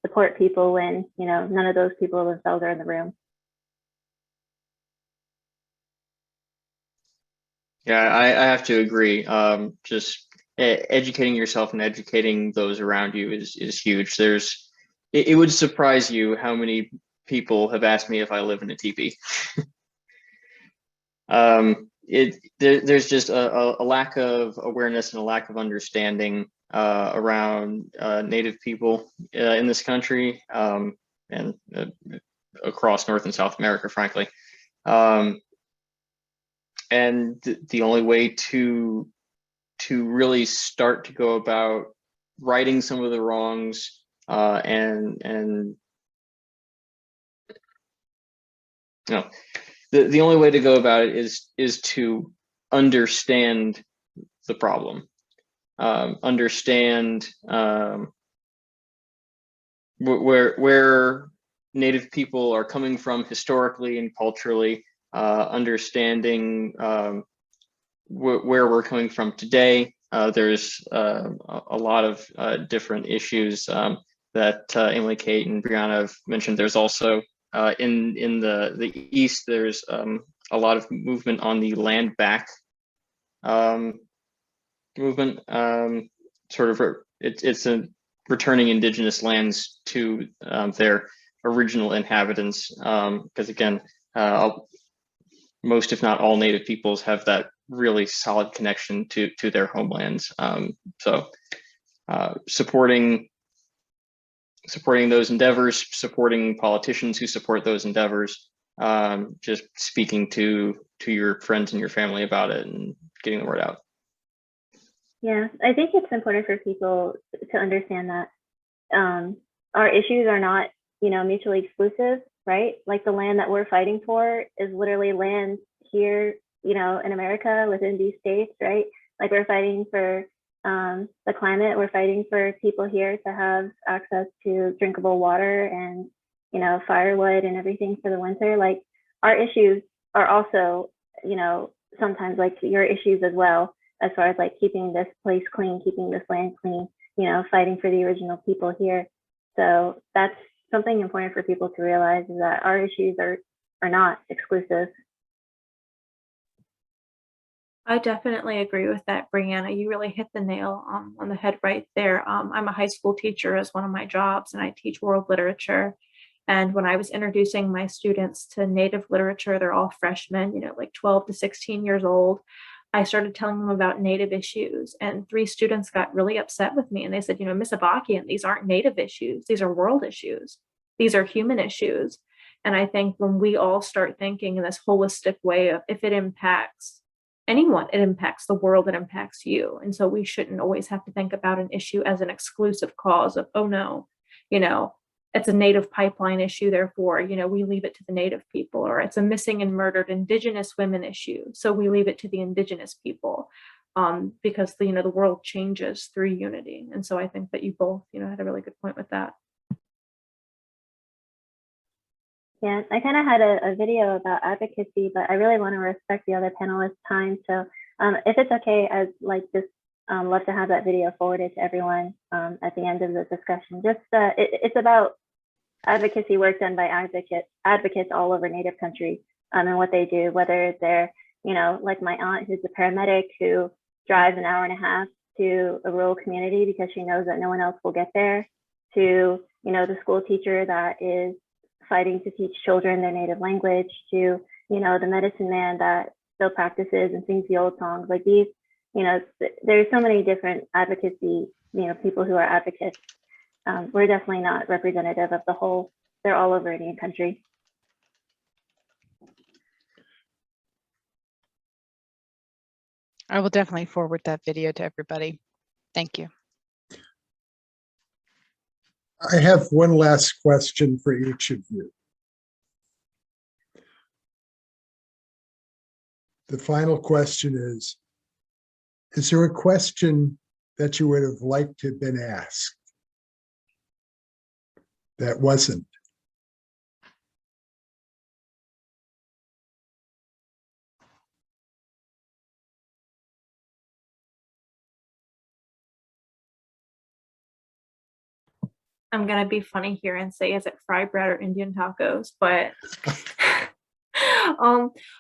support people when, none of those people themselves are in the room. Yeah, I have to agree. Just educating yourself and educating those around you is huge. It would surprise you how many people have asked me if I live in a teepee. There's just a lack of awareness and a lack of understanding around Native people in this country, and across North and South America, frankly. the only way to really start to go about righting some of the wrongs and you know, the only way to go about it is to understand the problem, understand where Native people are coming from historically and culturally, understanding where we're coming from today. There's a lot of different issues that Emily, Kate, and Brianna have mentioned. There's also in the East, there's a lot of movement on the land back movement. It's a returning indigenous lands to their original inhabitants, because again, most if not all Native peoples have that really solid connection to their homelands. So supporting those endeavors, supporting politicians who support those endeavors, just speaking to your friends and your family about it and getting the word out. Yeah, I think it's important for people to understand that our issues are not, mutually exclusive, right? Like the land that we're fighting for is literally land here, in America within these states, right? Like we're fighting for the climate, we're fighting for people here to have access to drinkable water and, firewood and everything for the winter. Like our issues are also, sometimes like your issues as well, as far as like keeping this place clean, keeping this land clean, fighting for the original people here. So that's something important for people to realize, is that our issues are not exclusive. I definitely agree with that, Brianna. You really hit the nail on the head right there. I'm a high school teacher as one of my jobs, and I teach world literature. And when I was introducing my students to Native literature, they're all freshmen, like 12 to 16 years old. I started telling them about Native issues, and 3 students got really upset with me. And they said, Miss Abakian, these aren't Native issues. These are world issues. These are human issues. And I think when we all start thinking in this holistic way of, if it impacts anyone, it impacts the world, it impacts you. And so we shouldn't always have to think about an issue as an exclusive cause of, oh no, it's a Native pipeline issue, therefore, we leave it to the Native people, or it's a missing and murdered Indigenous women issue, so we leave it to the Indigenous people, because the world changes through unity. And so I think that you both, had a really good point with that. Yeah, I kind of had a video about advocacy, but I really want to respect the other panelists' time. So if it's okay, I'd just love to have that video forwarded to everyone at the end of the discussion. Just it's about advocacy work done by advocates all over Native countries, and what they do, whether they're, like my aunt, who's a paramedic who drives an hour and a half to a rural community because she knows that no one else will get there, to, the school teacher that is fighting to teach children their native language, to, the medicine man that still practices and sings the old songs. Like these, there's so many different advocacy, people who are advocates. We're definitely not representative of the whole. They're all over Indian country. I will definitely forward that video to everybody. Thank you. I have one last question for each of you. The final question is there a question that you would have liked to have been asked that wasn't? I'm gonna be funny here and say, is it fry bread or Indian tacos? But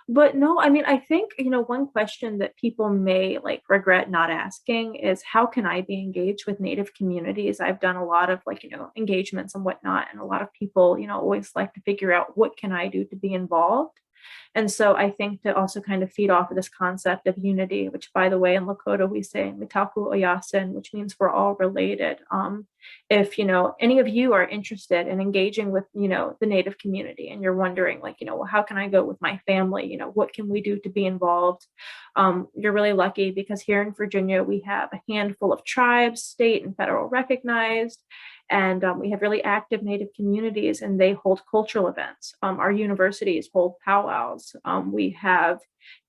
but no, I mean, I think, one question that people may regret not asking is, how can I be engaged with Native communities? I've done a lot of engagements and whatnot, and a lot of people, always like to figure out, what can I do to be involved? And so I think to also kind of feed off of this concept of unity, which by the way, in Lakota, we say Mitaku Oyasin, which means we're all related. If, any of you are interested in engaging with, the Native community and you're wondering like, well, how can I go with my family? What can we do to be involved? You're really lucky because here in Virginia, we have a handful of tribes, state and federal recognized. And we have really active Native communities and they hold cultural events. Our universities hold powwows. We have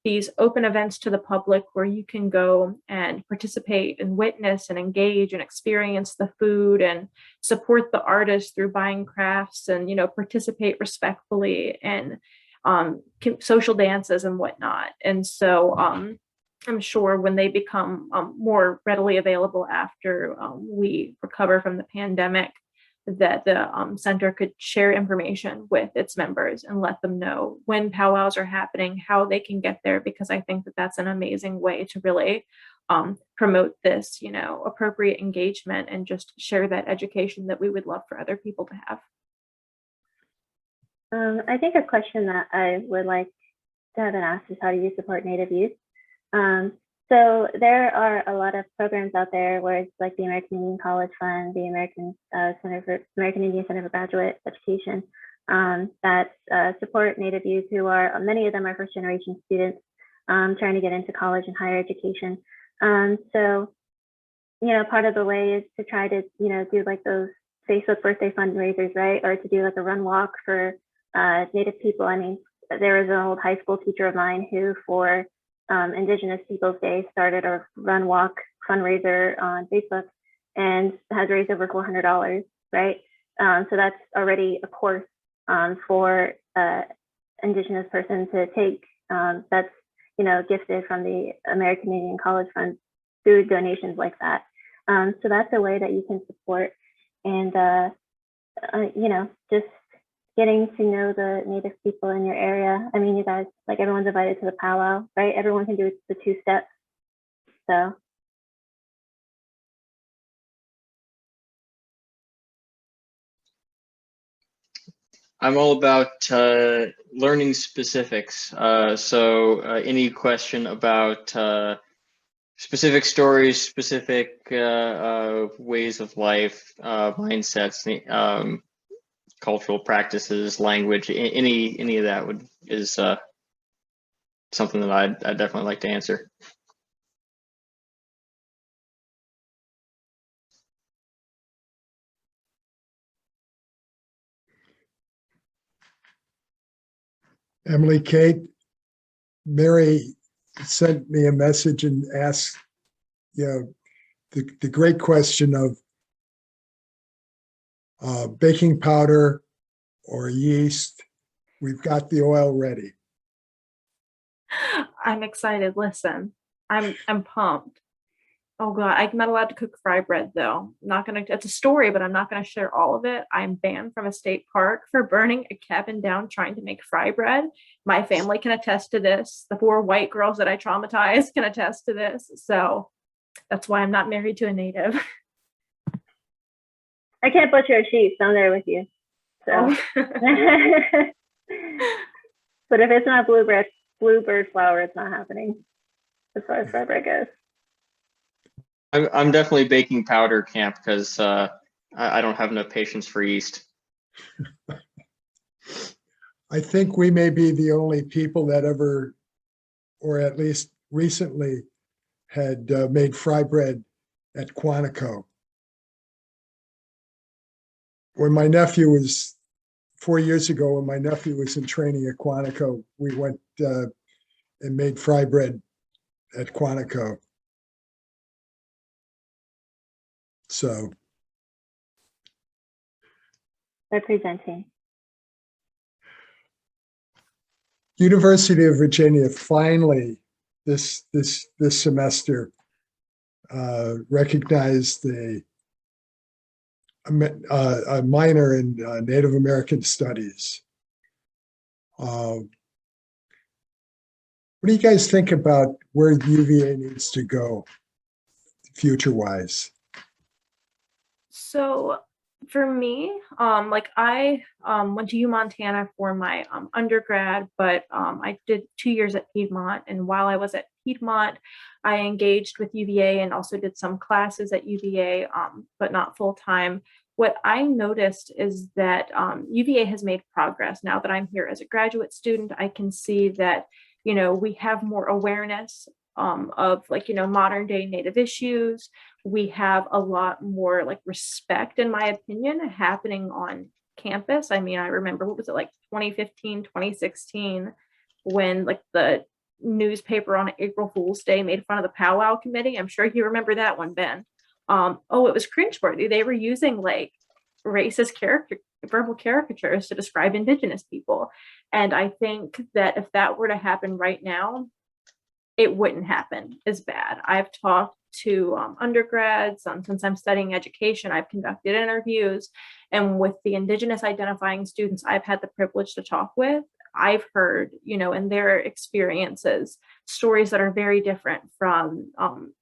these open events to the public where you can go and participate and witness and engage and experience the food and support the artists through buying crafts and, participate respectfully in social dances and whatnot. And so I'm sure when they become more readily available after we recover from the pandemic, that the center could share information with its members and let them know when powwows are happening, how they can get there, because I think that that's an amazing way to really promote this, appropriate engagement and just share that education that we would love for other people to have. I think a question that I would like to have asked is how do you support Native youth? So there are a lot of programs out there where it's like the American Indian College Fund, the American Indian Center for Graduate Education that support Native youth who are, many of them are first generation students trying to get into college and higher education. So, part of the way is to try to, do like those Facebook birthday fundraisers, right? Or to do like a run walk for Native people. I mean, there was an old high school teacher of mine who for Indigenous Peoples Day started a run walk fundraiser on Facebook and has raised over $400, right? So that's already a course for Indigenous person to take that's, gifted from the American Indian College Fund through donations like that. So that's a way that you can support and, just getting to know the Native people in your area. I mean, you guys, like everyone's invited to the powwow, right? Everyone can do the 2 steps. So. I'm all about learning specifics. So any question about specific stories, specific ways of life, mindsets, cultural practices, language, any of that is something that I'd definitely like to answer. Emily, Kate, Mary sent me a message and asked, the great question of baking powder or yeast. We've got the oil ready. I'm excited. Listen, I'm pumped. Oh God, I'm not allowed to cook fry bread though. I'm not gonna, it's a story, but I'm not gonna share all of it. I'm banned from a state park for burning a cabin down trying to make fry bread. My family can attest to this. The 4 white girls that I traumatized can attest to this. So that's why I'm not married to a Native. I can't butcher a sheep, so I'm there with you. So, Oh. but if it's not bluebird flour, it's not happening as far as fry bread goes. I'm definitely baking powder camp because I don't have enough patience for yeast. I think we may be the only people that ever, or at least recently, had made fry bread at Quantico. When my nephew was 4 years ago, when my nephew was in training at Quantico, we went and made fry bread at Quantico. So. Representing. University of Virginia finally this semester recognized a minor in Native American Studies. What do you guys think about where UVA needs to go future-wise? So For me, like I went to U Montana for my undergrad, but I did 2 years at Piedmont. And while I was at Piedmont, I engaged with UVA and also did some classes at UVA, but not full time. What I noticed is that UVA has made progress. Now that I'm here as a graduate student, I can see that, you know, we have more awareness of like, you know, modern day Native issues. We have a lot more like respect, in my opinion, happening on campus. I mean, I remember, what was it, like 2015, 2016, when like the newspaper on April Fool's Day made fun of the powwow committee. I'm sure you remember that one, Ben. Oh, it was cringeworthy. They were using like racist verbal caricatures to describe Indigenous people. And I think that if that were to happen right now, it wouldn't happen as bad. I've talked to undergrads since I'm studying education. I've conducted interviews, and with the Indigenous identifying students I've had the privilege to talk with, I've heard, you know, in their experiences, stories that are very different from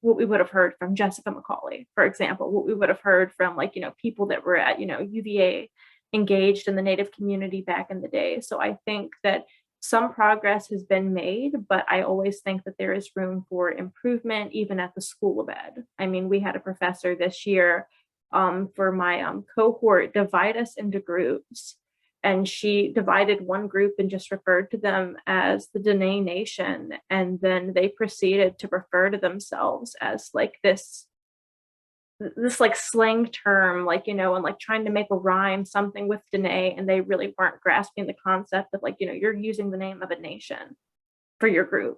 what we would have heard from Jessica McCauley, for example, what we would have heard from, like, you know, people that were at, you know, UVA engaged in the Native community back in the day. So I think that some progress has been made, but I always think that there is room for improvement, even at the School of Ed. I mean, we had a professor this year for my cohort divide us into groups. And she divided one group and just referred to them as the Dene Nation. And then they proceeded to refer to themselves as like this like slang term, like, you know, and like trying to make a rhyme, something with Dene, and they really weren't grasping the concept of, like, you know, you're using the name of a nation for your group.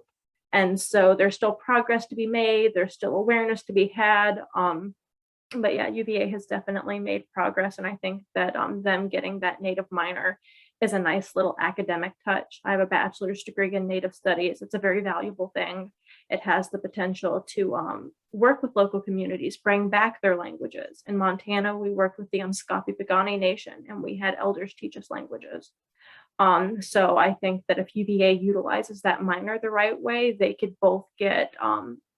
And so there's still progress to be made. There's still awareness to be had. But yeah, UVA has definitely made progress. And I think that them getting that Native minor is a nice little academic touch. I have a bachelor's degree in Native studies. It's a very valuable thing. It has the potential to work with local communities, bring back their languages. In Montana, we worked with the Unscapi Pagani Nation, and we had elders teach us languages. So I think that if UVA utilizes that minor the right way, they could both get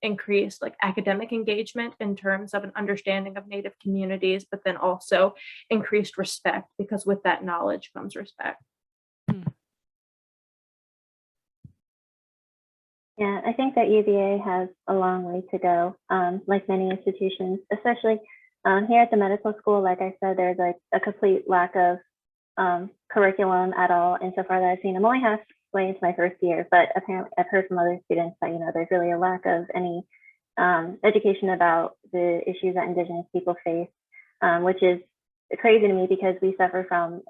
increased like academic engagement in terms of an understanding of Native communities, but then also increased respect, because with that knowledge comes respect. Yeah, I think that UVA has a long way to go, like many institutions, especially here at the medical school. Like I said, there's like a complete lack of curriculum at all insofar that I've seen. I'm only halfway into my first year, but apparently I've heard from other students that, you know, there's really a lack of any education about the issues that Indigenous people face, which is crazy to me because we suffer from,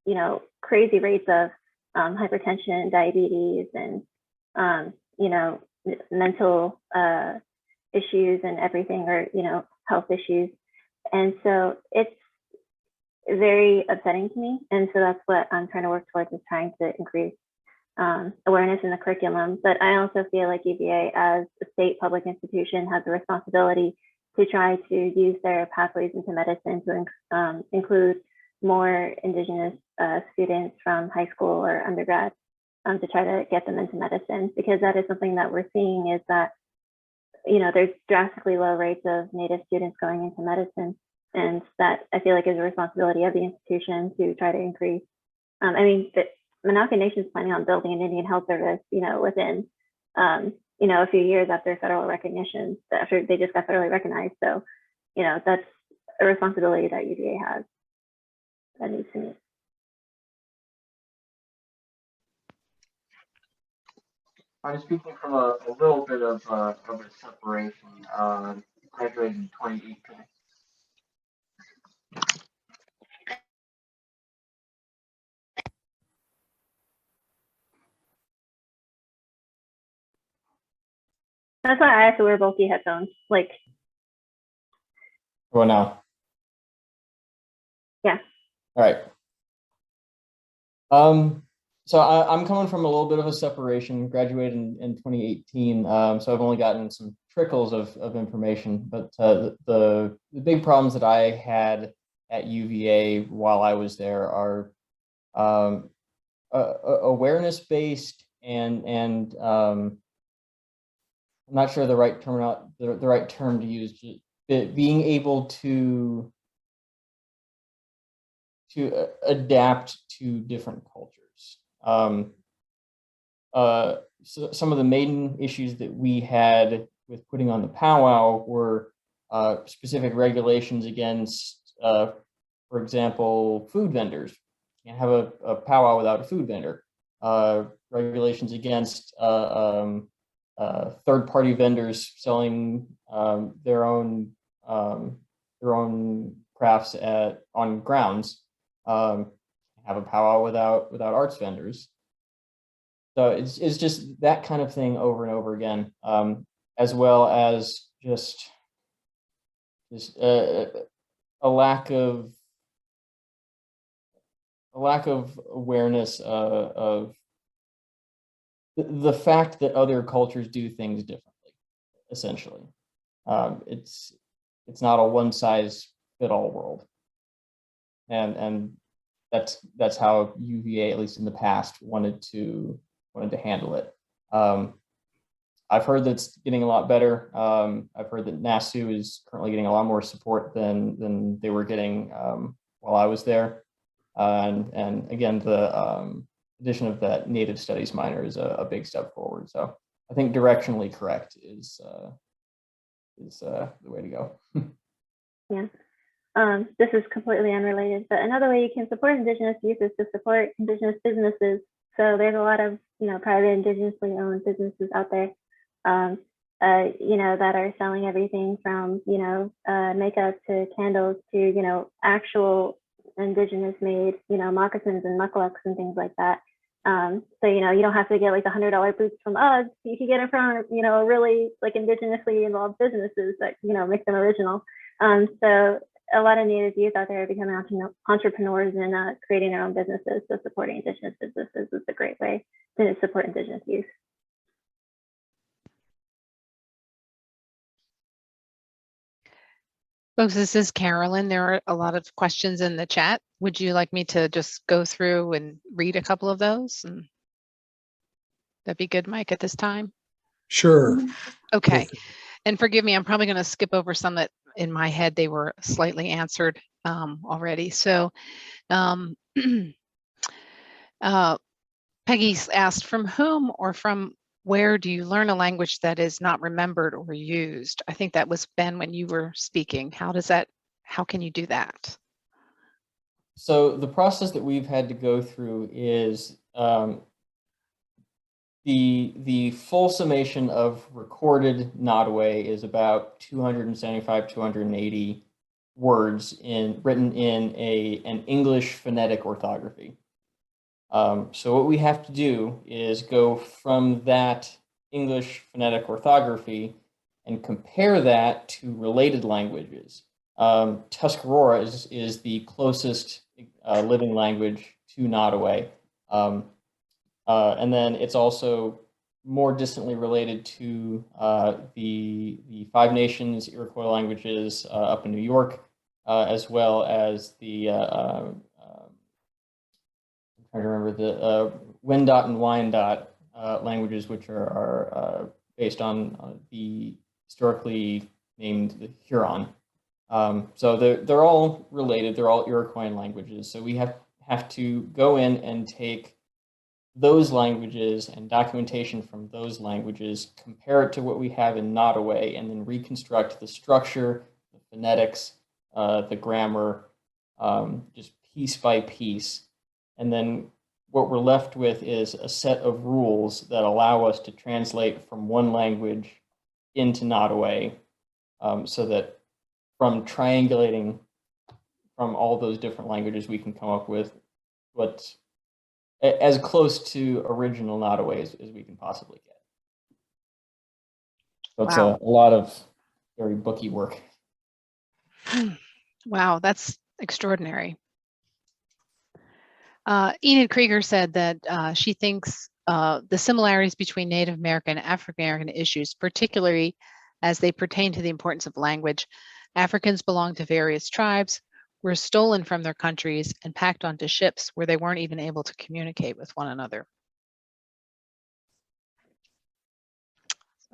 you know, crazy rates of hypertension, diabetes, and you know, mental issues and everything, or, you know, health issues. And so it's very upsetting to me. And so that's what I'm trying to work towards, is trying to increase awareness in the curriculum. But I also feel like UVA, as a state public institution, has a responsibility to try to use their pathways into medicine to include more Indigenous students from high school or undergrad, to try to get them into medicine, because that is something that we're seeing, is that, you know, there's drastically low rates of Native students going into medicine. And that, I feel like, is a responsibility of the institution to try to increase. I mean, the Monacan Nation is planning on building an Indian health service, you know, within, you know, a few years after federal recognition, after they just got federally recognized. So, you know, that's a responsibility that UVA has that needs to meet. I'm speaking from a little bit of a separation. Graduated in 2018. That's why I have to wear bulky headphones. Like, What now? Yeah. All right. So I'm coming from a little bit of a separation, graduated in 2018. So I've only gotten some trickles of information, but the big problems that I had at UVA while I was there are awareness based, and I'm not sure the right term to use. Being able to adapt to different cultures. So some of the main issues that we had with putting on the powwow were specific regulations against, for example, food vendors. You can't have a powwow without a food vendor. Regulations against third-party vendors selling their own crafts on grounds. Have a powwow without arts vendors. So it's just that kind of thing over and over again, as well as just a lack of awareness of the fact that other cultures do things differently. Essentially, it's not a one-size-fit-all world, and that's how UVA, at least in the past, wanted to handle it. I've heard that's getting a lot better. I've heard that NASU is currently getting a lot more support than they were getting while I was there. And again, the addition of that Native Studies minor is a big step forward. So I think directionally correct is the way to go. Yeah. This is completely unrelated, but another way you can support Indigenous youth is to support Indigenous businesses. So there's a lot of, private Indigenously owned businesses out there, that are selling everything from, makeup to candles to, actual Indigenous made, moccasins and mucklucks and things like that. So, you don't have to get like the $100 boots from us. You can get it from, really like Indigenously involved businesses that, make them original. So a lot of Native youth out there are becoming entrepreneurs and creating their own businesses. So supporting Indigenous businesses is a great way to support Indigenous youth. Folks, this is Carolyn. There are a lot of questions in the chat. Would you like me to just go through and read a couple of those? And that'd be good, Mike, at this time? Sure. Okay. And forgive me, I'm probably going to skip over some that in my head they were slightly answered already. So Peggy asked, from whom or from where do you learn a language that is not remembered or used? I think that was Ben when you were speaking. How can you do that? So the process that we've had to go through is the full summation of recorded Nottoway is about 275, 280 words written in an English phonetic orthography. So what we have to do is go from that English phonetic orthography and compare that to related languages. Tuscarora is the closest living language to Nottoway. And then it's also more distantly related to the Five Nations Iroquois languages up in New York, as well as the I'm trying to remember the Wendat and Wyandotte languages, which are based on the historically named the Huron. So they're all related. They're all Iroquois languages. So we have to go in and take those languages and documentation from those languages, compare it to what we have in Nottoway, and then reconstruct the structure, the phonetics, the grammar, just piece by piece. And then what we're left with is a set of rules that allow us to translate from one language into Nottoway, so that from triangulating from all those different languages, we can come up with what's as close to original Nottoway as we can possibly get. So it's Wow. a lot of very booky work. Wow, that's extraordinary. Enid Krieger said that she thinks the similarities between Native American and African American issues, particularly as they pertain to the importance of language. Africans belong to various tribes, were stolen from their countries and packed onto ships where they weren't even able to communicate with one another.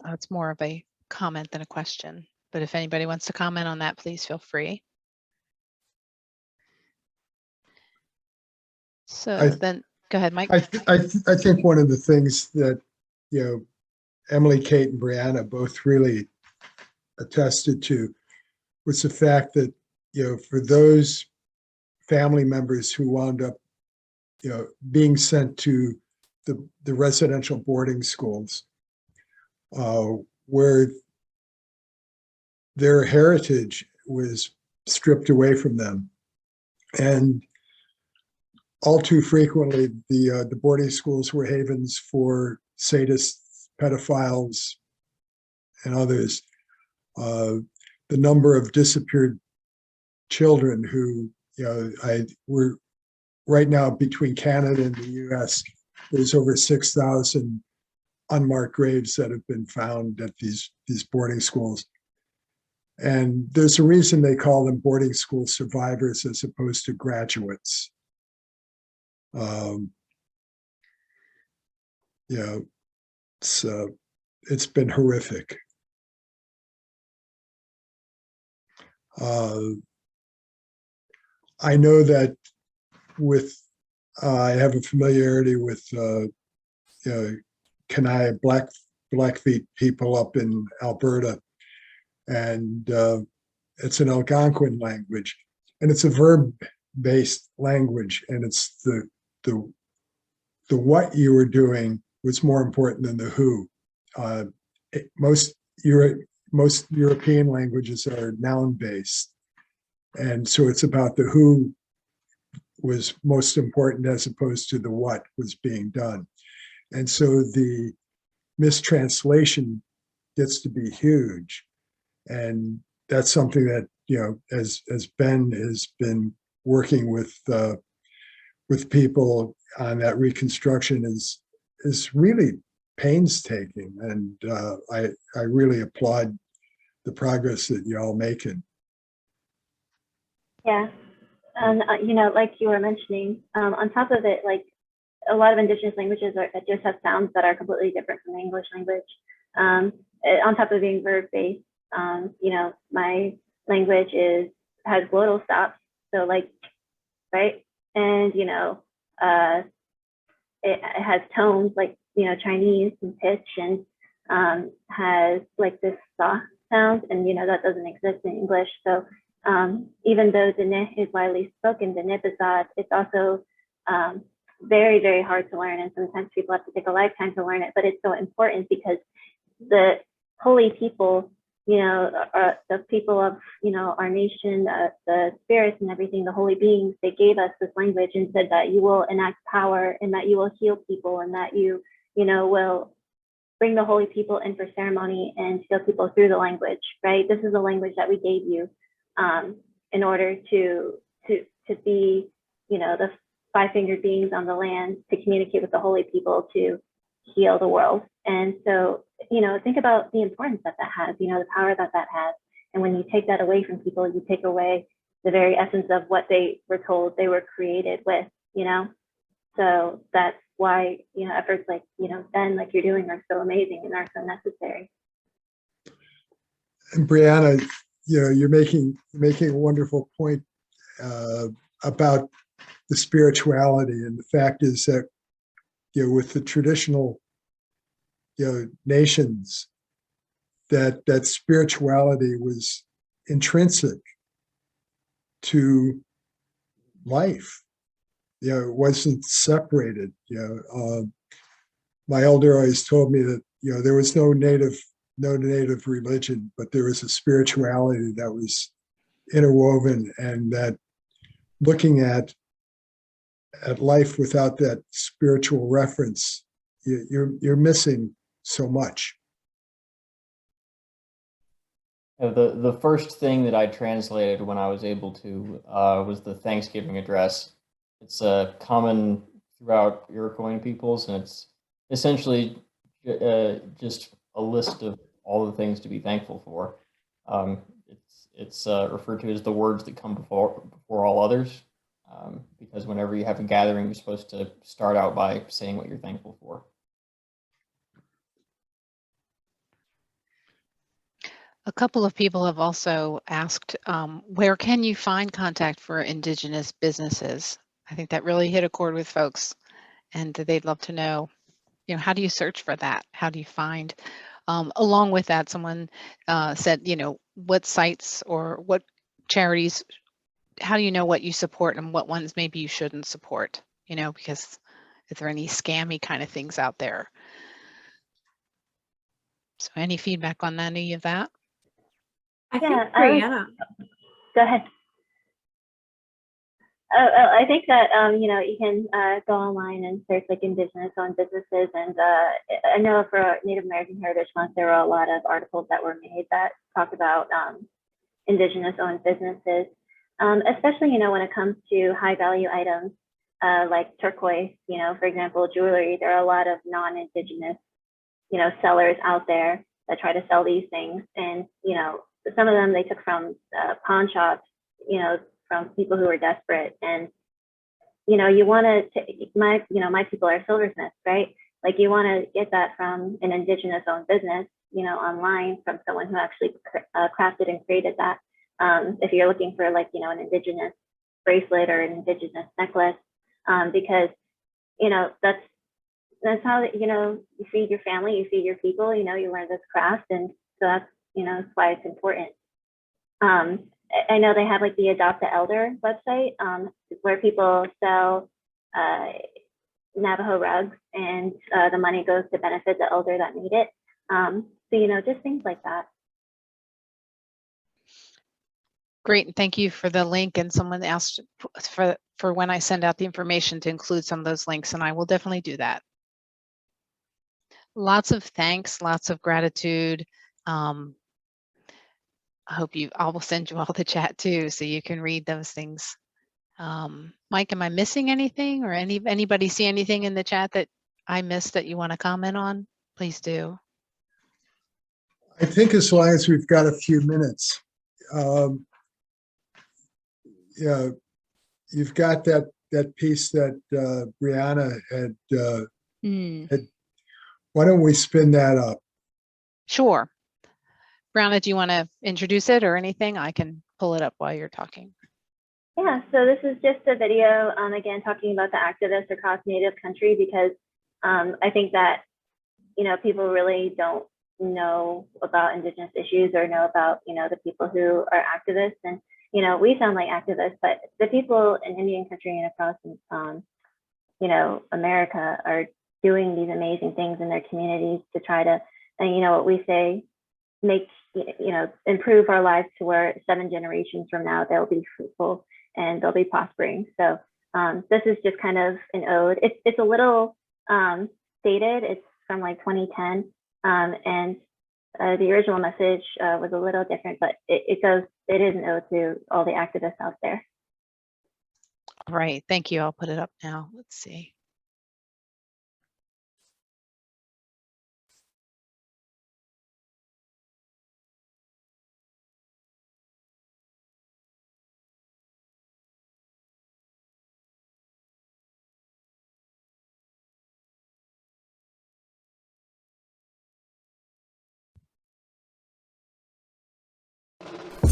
It's more of a comment than a question, but if anybody wants to comment on that, please feel free. So then, go ahead, Mike. I think one of the things that, Emily, Kate, and Brianna both really attested to was the fact that, for those family members who wound up, being sent to the residential boarding schools, where their heritage was stripped away from them. And all too frequently, the boarding schools were havens for sadists, pedophiles, and others. The number of disappeared children who, were right now between Canada and the US, there's over 6,000 unmarked graves that have been found at these boarding schools. And there's a reason they call them boarding school survivors as opposed to graduates. It's been horrific. I know that I have a familiarity with Kanai Blackfeet people up in Alberta, and it's an Algonquin language, and it's a verb-based language, and it's the what you were doing was more important than the who. Most European languages are noun-based, and so it's about the who was most important as opposed to the what was being done. And so the mistranslation gets to be huge. And that's something that, as Ben has been working with people on that reconstruction is really painstaking. And I really applaud the progress that y'all making. Yeah. And, like you were mentioning, on top of it, like a lot of indigenous languages just have sounds that are completely different from the English language. On top of being verb-based, my language has glottal stops. So like, right. And, it has tones like, Chinese and pitch, and has like this soft sound, and, that doesn't exist in English. So even though Dene is widely spoken, Dene-Bazad, it's also very, very hard to learn. And sometimes people have to take a lifetime to learn it, but it's so important because the holy people, the people of, our nation, the spirits and everything, the holy beings, they gave us this language and said that you will enact power and that you will heal people and that you will bring the holy people in for ceremony and heal people through the language, right? This is the language that we gave you in order to be, the five-fingered beings on the land, to communicate with the holy people, to heal the world. And so, think about the importance that has, the power that has. And when you take that away from people, you take away the very essence of what they were told they were created with, So that's why, efforts like, Ben, like you're doing, are so amazing and are so necessary. And Brianna, you're making a wonderful point about the spirituality. And the fact is that, with the traditional, nations, that spirituality was intrinsic to life. It wasn't separated. My elder always told me that, there was no native religion, but there was a spirituality that was interwoven, and that looking at life without that spiritual reference, you're missing so much. The first thing that I translated when I was able to was the Thanksgiving address. It's common throughout Iroquois peoples, and it's essentially just a list of all the things to be thankful for. It's referred to as the words that come before all others, because whenever you have a gathering, you're supposed to start out by saying what you're thankful for. A couple of people have also asked, where can you find contact for Indigenous businesses? I think that really hit a chord with folks, and they'd love to know, how do you search for that? How do you find? Along with that, someone said, what sites or what charities, how do you know what you support and what ones maybe you shouldn't support? Because is there any scammy kind of things out there? So any feedback on any of that? I think Yeah, Brianna. Go ahead. I think that you can go online and search like Indigenous-owned businesses, and I know for Native American Heritage Month there were a lot of articles that were made that talked about Indigenous-owned businesses, especially when it comes to high-value items like turquoise. For example, jewelry. There are a lot of non-Indigenous sellers out there that try to sell these things, and some of them they took from pawn shops. From people who are desperate, and you want to my people are silversmiths, right? Like you want to get that from an Indigenous owned business, online from someone who actually crafted and created that. If you're looking for like an Indigenous bracelet or an Indigenous necklace, because that's how you feed your family, you feed your people, you learn this craft, and so that's why it's important. I know they have like the Adopt a Elder website where people sell Navajo rugs, and the money goes to benefit the elder that made it. So just things like that. Great, and thank you for the link. And someone asked for when I send out the information to include some of those links, and I will definitely do that. Lots of thanks, lots of gratitude. I will send you all the chat too, so you can read those things. Mike, am I missing anything, or anybody see anything in the chat that I missed that you want to comment on? Please do. I think as long as we've got a few minutes, yeah, you've got that piece that Brianna had. Why don't we spin that up? Sure. Brianna, do you want to introduce it or anything? I can pull it up while you're talking. Yeah, so this is just a video, again, talking about the activists across Native country, because I think that, people really don't know about Indigenous issues or know about, the people who are activists. And, we sound like activists, but the people in Indian country and across, America are doing these amazing things in their communities to try to, and what we say, make, improve our lives to where 7 generations from now, they'll be fruitful and they'll be prospering. So this is just kind of an ode. It's a little dated. It's from like 2010. And the original message was a little different, but it is an ode to all the activists out there. All right, thank you. I'll put it up now. Let's see.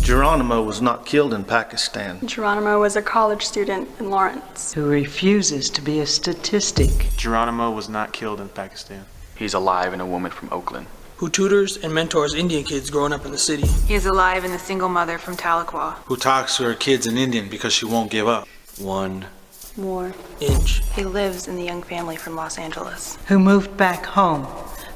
Geronimo was not killed in Pakistan. Geronimo was a college student in Lawrence who refuses to be a statistic. Geronimo was not killed in Pakistan. He's alive in a woman from Oakland who tutors and mentors Indian kids growing up in the city. He is alive in a single mother from Tahlequah who talks to her kids in Indian because she won't give up. 1 more inch. He lives in the young family from Los Angeles who moved back home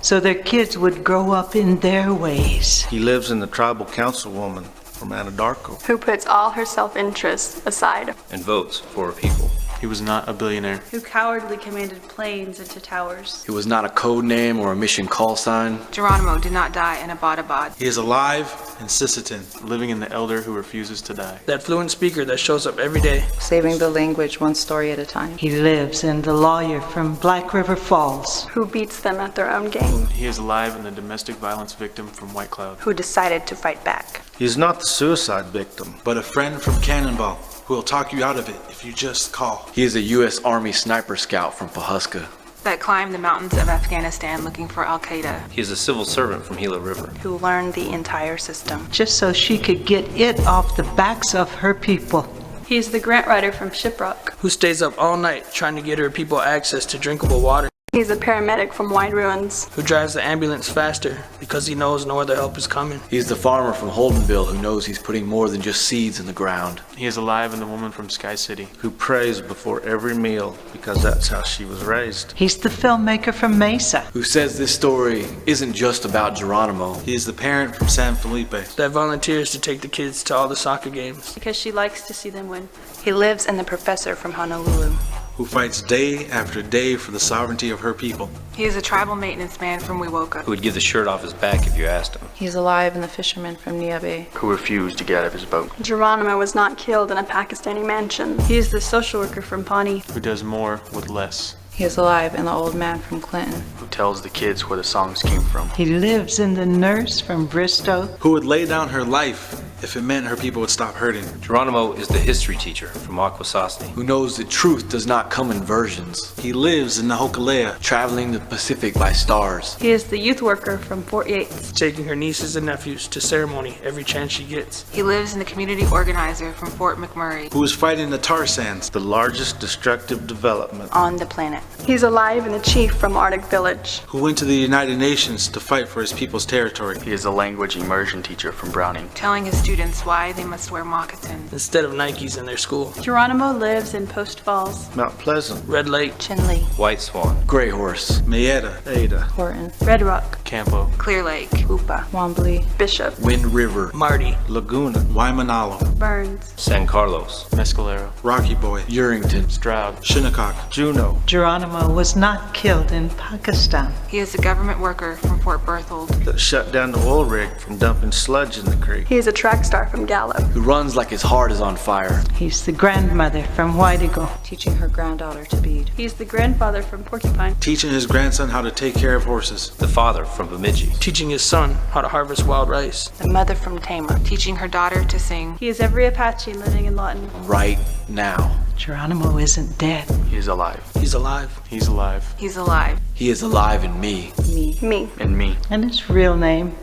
so their kids would grow up in their ways. He lives in the tribal councilwoman from Anadarko who puts all her self-interest aside and votes for her people. He was not a billionaire. Who cowardly commanded planes into towers. He was not a code name or a mission call sign. Geronimo did not die in Abbottabad. He is alive in Sisseton, living in the elder who refuses to die. That fluent speaker that shows up every day, saving the language one story at a time. He lives in the lawyer from Black River Falls who beats them at their own game. He is alive in the domestic violence victim from White Cloud who decided to fight back. He is not the suicide victim, but a friend from Cannonball who will talk you out of it if you just call. He is a U.S. Army sniper scout from Pawhuska that climbed the mountains of Afghanistan looking for Al-Qaeda. He is a civil servant from Gila River who learned the entire system just so she could get it off the backs of her people. He's the grant writer from Shiprock. who stays up all night trying to get her people access to drinkable water, He's a paramedic from Wide Ruins. who drives the ambulance faster because he knows no other help is coming. He's the farmer from Holdenville who knows he's putting more than just seeds in the ground. He is alive in the woman from Sky City. Who prays before every meal because that's how she was raised. He's the filmmaker from Mesa. Who says this story isn't just about Geronimo. He is the parent from San Felipe. That volunteers to take the kids to all the soccer games. Because she likes to see them win. He lives in the professor from Honolulu. Who fights day after day for the sovereignty of her people. He is a tribal maintenance man from Wewoka. Who would give the shirt off his back if you asked him. He's alive in the fisherman from Niabe. Who refused to get out of his boat. Geronimo was not killed in a Pakistani mansion. He is the social worker from Pawnee. Who does more with less. He is alive in the old man from Clinton. Who tells the kids where the songs came from. He lives in the nurse from Bristow. Who would lay down her life if it meant her people would stop hurting. Geronimo is the history teacher from Akwesasne. Who knows that truth does not come in versions. He lives in the Hokulea. Traveling the Pacific by stars. He is the youth worker from Fort Yates. Taking her nieces and nephews to ceremony every chance she gets. He lives in the community organizer from Fort McMurray. Who is fighting the tar sands. The largest destructive development On the planet. He's alive in the chief from Arctic Village. Who went to the United Nations to fight for his people's territory. He is a language immersion teacher from Browning. Telling his students why they must wear moccasins. Instead of Nikes in their school. Geronimo lives in Post Falls. Mount Pleasant, Red Lake, Chinle. White Swan. Gray Horse. Mayetta. Ada, Horton. Red Rock. Campo. Clear Lake. Hoopa. Wombly. Bishop. Wind River. Marty, Laguna, Waimanalo. Burns. San Carlos. Mescalero. Rocky Boy. Urington. Stroud. Shinnecock. Juneau, Geronimo was not killed in Pakistan. He is a government worker from Fort Berthold. that shut down the oil rig from dumping sludge in the creek. He is a track star from Gallup. Who runs like his heart is on fire. He's the grandmother from Whitego. Teaching her granddaughter to bead. He's the grandfather from Porcupine. Teaching his grandson how to take care of horses. The father from Bemidji. teaching his son how to harvest wild rice. The mother from Tama. Teaching her daughter to sing. He is every Apache living in Lawton. Right now. Geronimo isn't dead. He is alive. He's alive. He's alive. He's alive. He is alive in me. Me. And me. And his real name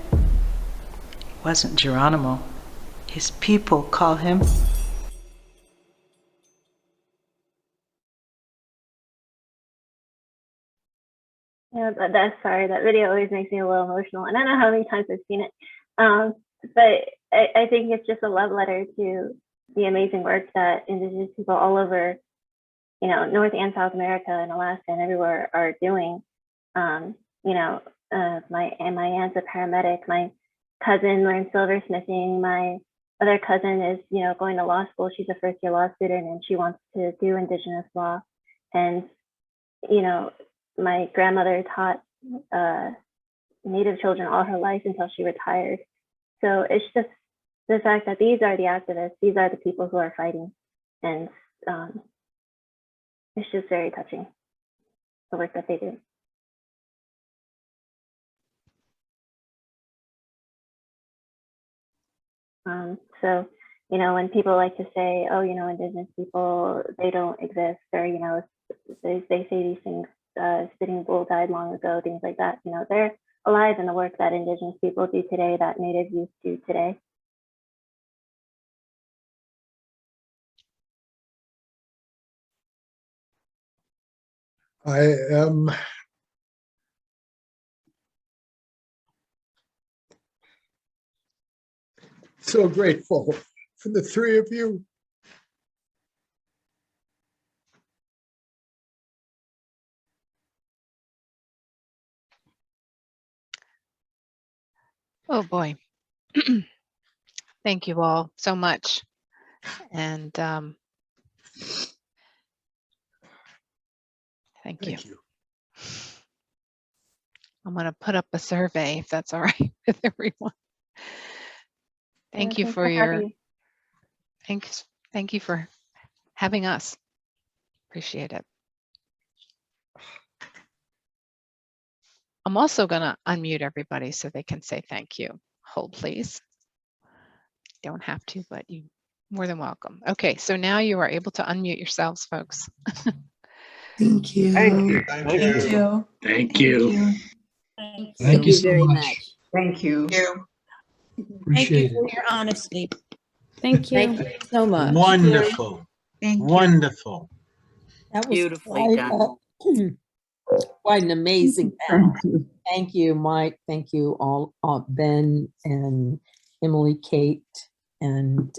wasn't Geronimo. His people call him Yeah, that's sorry. That video always makes me a little emotional, and I don't know how many times I've seen it. But I think it's just a love letter to the amazing work that Indigenous people all over, North and South America and Alaska and everywhere are doing. My aunt's a paramedic. My cousin learned silversmithing. My other cousin is, going to law school. She's a first-year law student, and she wants to do Indigenous law. And, my grandmother taught Native children all her life until she retired. So it's just the fact that these are the activists, these are the people who are fighting. And it's just very touching, the work that they do. So, when people like to say, oh, Indigenous people, they don't exist, or, they say these things, Sitting Bull died long ago, things like that, they're alive in the work that Indigenous people do today, that Native youth do today. I am so grateful for the three of you. Oh boy. Thank you all so much. And thank you. I'm going to put up a survey if that's all right with everyone. Thank you for your thank you for having us. Appreciate it. I'm also going to unmute everybody so they can say thank you. Hold, please. Don't have to, but you're more than welcome. Okay, so now you are able to unmute yourselves, folks. Thank you. Thank you. Thank you. Thank you. Thank you very much. Thank you. Appreciate for your honesty. Thank you. Thank you so much. Wonderful. Thank you. Wonderful. That was Beautifully done. quite an amazing panel. Thank you, Mike. Thank you all, Ben and Emily, Kate, and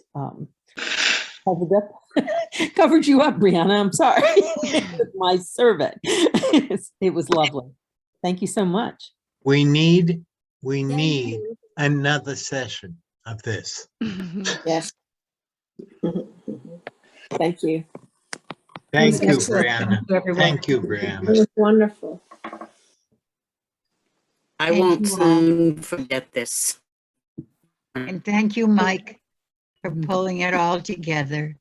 covered you up, Brianna. I'm sorry. My servant. It was lovely. Thank you so much. We need another session of this. Yes. Thank you. Thank you, Excellent. Brianna. Thank you, everyone. Thank you, It Brianna. was wonderful. I won't soon forget this. And thank you, Mike, for pulling it all together.